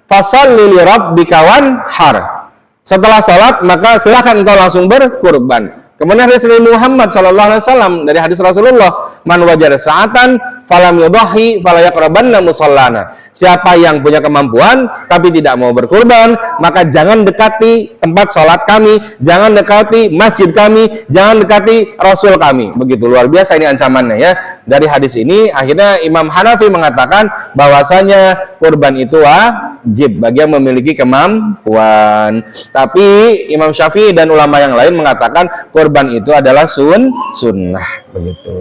Fasholli li rabbika wanhar. Setelah sholat maka silakan engkau langsung berkurban. Kemudian hadis Nabi Muhammad SAW dari hadis Rasulullah, man wajada sa'atan falam yudhi fala yaqrabanna musallana. Siapa yang punya kemampuan tapi tidak mau berkurban, maka jangan dekati tempat sholat kami, jangan dekati masjid kami, jangan dekati Rasul kami. Begitu luar biasa ini ancamannya ya. Dari hadis ini akhirnya Imam Hanafi mengatakan bahwasanya kurban itu wajib bagi yang memiliki kemampuan. Tapi Imam Syafi'i dan ulama yang lain mengatakan kurban itu adalah sunnah. Begitu.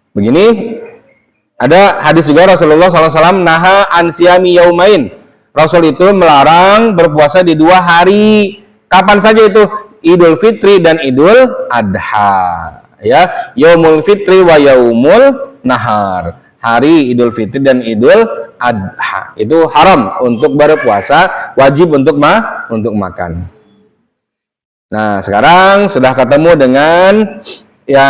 Begini, ada hadis juga Rasulullah SAW naha ansiyami yaumain. Rasul itu melarang berpuasa di 2 hari. Kapan saja itu? Idul Fitri dan Idul Adha. Ya, Yaumul Fitri wa Yaumul Nahar. Hari Idul Fitri dan Idul Adha. Itu haram untuk berpuasa, wajib untuk makan. Nah, sekarang sudah ketemu dengan ya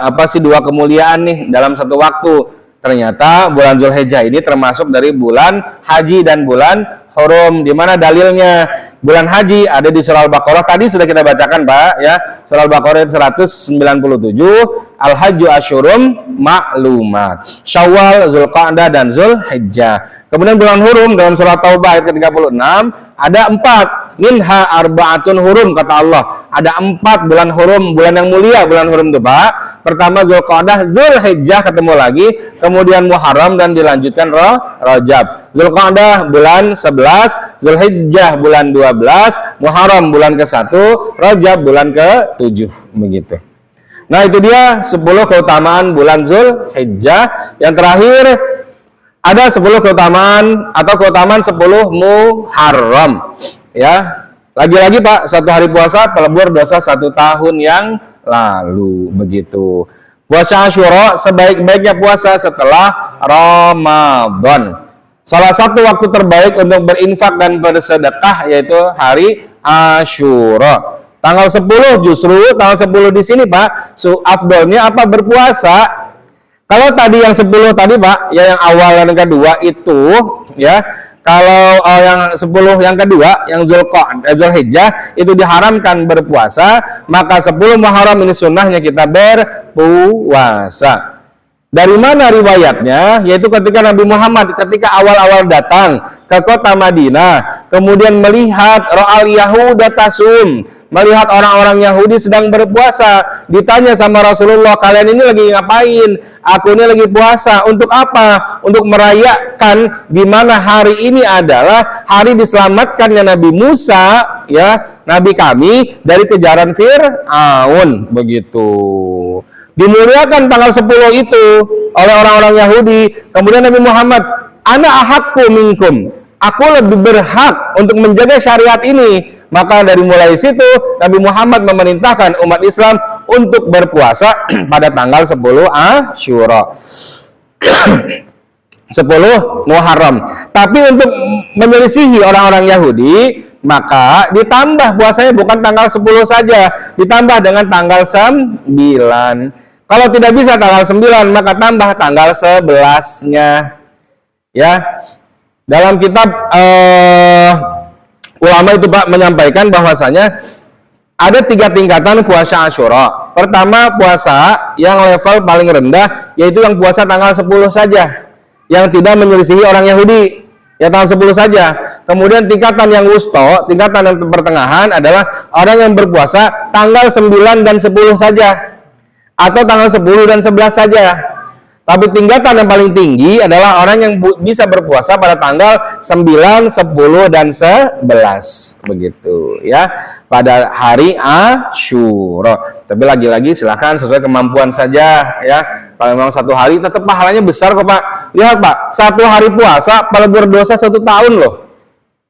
apa sih dua kemuliaan nih dalam satu waktu. Ternyata bulan Zulhijjah ini termasuk dari bulan haji dan bulan hurum. Di mana dalilnya? Bulan haji ada di surah Al-Baqarah. Tadi sudah kita bacakan, Pak, ya. Surah Al-Baqarah 197, Al-Hajju Asyurum Ma'lumat. Syawal, Zulqa'dah dan Zulhijjah. Kemudian bulan hurum dalam surah Taubah ayat ke-36 ada 4. Minha arba'atun hurum, kata Allah. Ada 4 bulan hurum, bulan yang mulia, bulan hurum itu, Pak. Pertama Zulqa'dah, Zulhijjah ketemu lagi, kemudian Muharram dan dilanjutkan Rajab. Zulqa'dah bulan 11, Zulhijjah bulan 12, Muharram bulan ke-1, Rajab bulan ke-7, begitu. Nah, itu dia 10 keutamaan bulan Zulhijjah. Yang terakhir ada 10 keutamaan atau keutamaan 10 Muharram. Ya, lagi-lagi Pak, satu hari puasa pelebur dosa 1 tahun yang lalu, begitu. Puasa Asyura sebaik-baiknya puasa setelah Ramadan. Salah satu waktu terbaik untuk berinfak dan bersedekah yaitu hari Asyura. Tanggal 10 justru, tanggal 10 di sini Pak, afdolnya apa? Berpuasa. Kalau tadi yang 10 tadi Pak, ya yang awal dan yang kedua itu, ya. Kalau yang 10 yang kedua, yang Zulhijjah itu diharamkan berpuasa, maka 10 Muharram ini sunnahnya kita berpuasa. Dari mana riwayatnya? Yaitu ketika Nabi Muhammad ketika awal-awal datang ke kota Madinah, kemudian melihat Ra'al Yahuda Tasum, melihat orang-orang Yahudi sedang berpuasa, ditanya sama Rasulullah, kalian ini lagi ngapain? Aku ini lagi puasa. Untuk apa? Untuk merayakan di mana hari ini adalah hari diselamatkannya Nabi Musa, ya, Nabi kami dari kejaran Fir'aun, begitu. Dimuliakan tanggal 10 itu oleh orang-orang Yahudi. Kemudian Nabi Muhammad, ana ahakku minkum, aku lebih berhak untuk menjaga syariat ini. Maka dari mulai situ Nabi Muhammad memerintahkan umat Islam untuk berpuasa pada tanggal 10 Asyura. 10 Muharram. Tapi untuk menyelisihi orang-orang Yahudi, maka ditambah puasanya bukan tanggal 10 saja, ditambah dengan tanggal 9. Kalau tidak bisa tanggal 9, maka tambah tanggal 11-nya. Ya. Dalam kitab ulama itu Pak menyampaikan bahwasanya ada 3 tingkatan puasa Asyura. Pertama, puasa yang level paling rendah, yaitu yang puasa tanggal 10 saja, yang tidak menyelisihi orang Yahudi, ya tanggal 10 saja. Kemudian tingkatan yang wusto, tingkatan yang pertengahan adalah orang yang berpuasa tanggal 9 dan 10 saja, atau tanggal 10 dan 11 saja. Tapi tingkatan yang paling tinggi adalah orang yang bisa berpuasa pada tanggal 9, 10, dan 11. Begitu, ya. Pada hari Asyura. Tapi lagi-lagi silakan sesuai kemampuan saja, ya. Kalau memang 1 hari tetap pahalanya besar kok Pak. Lihat Pak, 1 hari puasa pelebur dosa 1 tahun loh.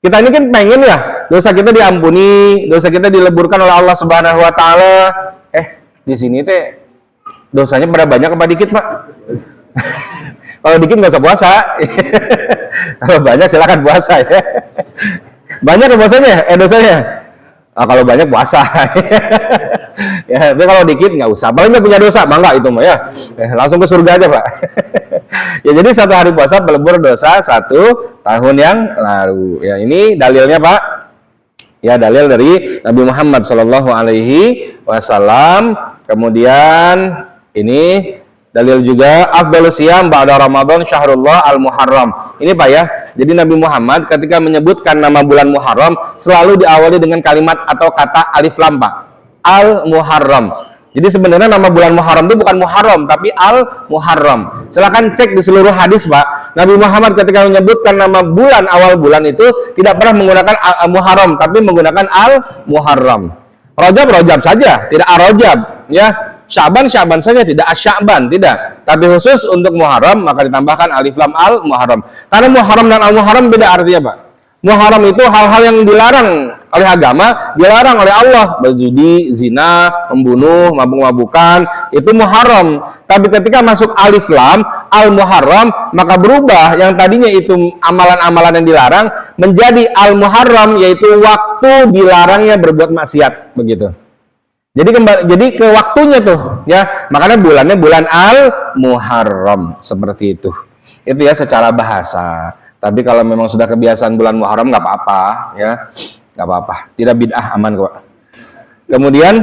Kita ini kan pengen ya dosa kita diampuni, dosa kita dileburkan oleh Allah Subhanahu wa taala. Di sini teh dosanya pada banyak apa dikit, Pak? Kalau dikit nggak usah puasa. Kalau banyak silakan puasa ya. Banyak puasanya, dosanya. Kalau banyak puasa. Ya, tapi kalau dikit nggak usah. Paling nggak punya dosa, bangga itu mah ya. Langsung ke surga aja Pak. Ya jadi 1 hari puasa pelebur dosa 1 tahun yang lalu. Ya ini dalilnya Pak. Ya dalil dari Nabi Muhammad Shallallahu Alaihi Wasallam. Kemudian ini dalil juga afdhalus siyam ba'da Ramadan syahrullah al-Muharram. Ini Pak ya. Jadi Nabi Muhammad ketika menyebutkan nama bulan Muharram selalu diawali dengan kalimat atau kata alif lam Pak. Al-Muharram. Jadi sebenarnya nama bulan Muharram itu bukan Muharram tapi Al-Muharram. Silakan cek di seluruh hadis Pak. Nabi Muhammad ketika menyebutkan nama bulan awal bulan itu tidak pernah menggunakan Al-Muharram tapi menggunakan Al-Muharram. Rajab saja, tidak Ar-Rajab ya. Syaban saja, tidak Asy-Sya'ban, tidak. Tapi khusus untuk Muharram maka ditambahkan alif lam Al-Muharram. Karena Muharram dan Al-Muharram beda artinya, Pak. Muharram itu hal-hal yang dilarang oleh agama, dilarang oleh Allah. Berjudi, zina, membunuh, mabuk-mabukan, itu Muharram. Tapi ketika masuk alif lam Al-Muharram, maka berubah yang tadinya itu amalan-amalan yang dilarang menjadi Al-Muharram, yaitu waktu dilarangnya berbuat maksiat, begitu. Jadi ke waktunya tuh ya. Makanya bulannya bulan Al-Muharram seperti itu. Itu ya secara bahasa. Tapi kalau memang sudah kebiasaan bulan Muharram nggak apa-apa ya. Nggak apa-apa. Tidak bid'ah, aman kok. Kemudian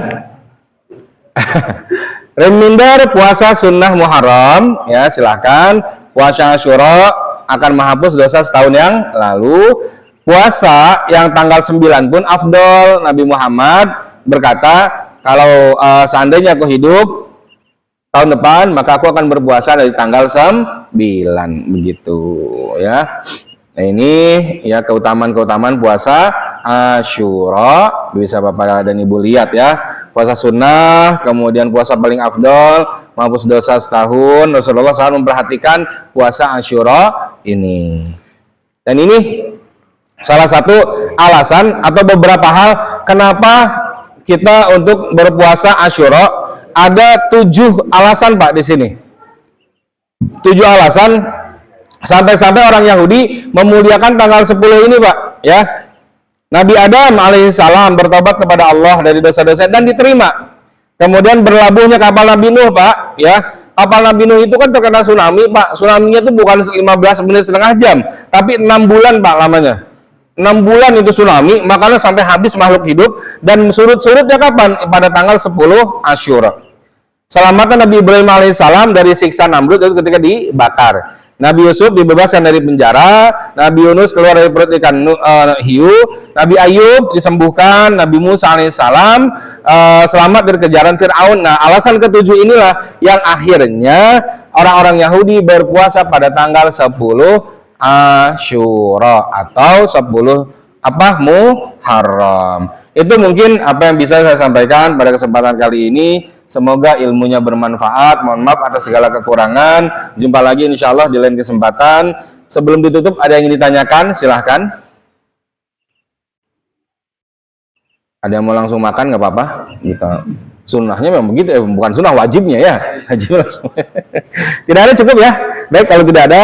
reminder puasa sunnah Muharram ya, silakan. Puasa Asyura akan menghapus dosa setahun yang lalu. Puasa yang tanggal 9 pun afdol. Nabi Muhammad berkata, kalau seandainya aku hidup tahun depan, maka aku akan berpuasa dari tanggal 9 begitu ya. Nah ini ya keutamaan puasa Asyura, bisa Bapak dan Ibu lihat ya. Puasa sunnah, kemudian puasa paling afdol, menghapus dosa setahun. Rasulullah SAW memperhatikan puasa Asyura ini. Dan ini salah satu alasan atau beberapa hal kenapa kita untuk berpuasa Asyura. Ada 7 alasan Pak di sini. 7 alasan sampai-sampai orang Yahudi memuliakan tanggal 10 ini Pak ya. Nabi Adam alaihissalam bertobat kepada Allah dari dosa-dosa dan diterima. Kemudian berlabuhnya kapal Nabi Nuh Pak ya. Kapal Nabi Nuh itu kan terkena tsunami Pak. Tsunami-nya itu bukan 15 menit setengah jam, tapi 6 bulan Pak lamanya. 6 bulan itu tsunami, makanya sampai habis makhluk hidup. Dan surut-surutnya kapan? Pada tanggal 10 Asyura. Selamatkan Nabi Ibrahim alaihissalam dari siksa Namrud itu ketika dibakar. Nabi Yusuf dibebaskan dari penjara. Nabi Yunus keluar dari perut ikan hiu. Nabi Ayub disembuhkan. Nabi Musa alaihissalam selamat dari kejaran Fir'aun. Nah, alasan ketujuh inilah yang akhirnya orang-orang Yahudi berpuasa pada tanggal 10 Asyura atau 10 Muharram. Itu mungkin apa yang bisa saya sampaikan pada kesempatan kali ini. Semoga ilmunya bermanfaat. Mohon maaf atas segala kekurangan. Jumpa lagi insya Allah di lain kesempatan. Sebelum ditutup, ada yang ingin ditanyakan? Silahkan. Ada yang mau langsung makan? Nggak apa-apa. Kita sunnahnya memang begitu, bukan sunnah, wajibnya ya. Wajib langsung. Tidak ada, cukup ya. Baik, kalau tidak ada,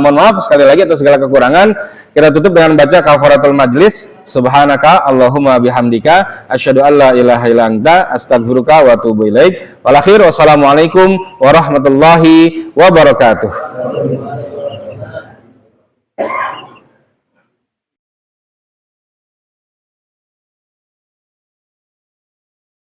mohon maaf sekali lagi atas segala kekurangan. Kita tutup dengan baca kafaratul majlis. Subhanaka Allahumma bihamdika asyhadu an la ilaha illa anta astaghfiruka wa atubu ilaik. Wal akhir wassalamualaikum warahmatullahi wabarakatuh.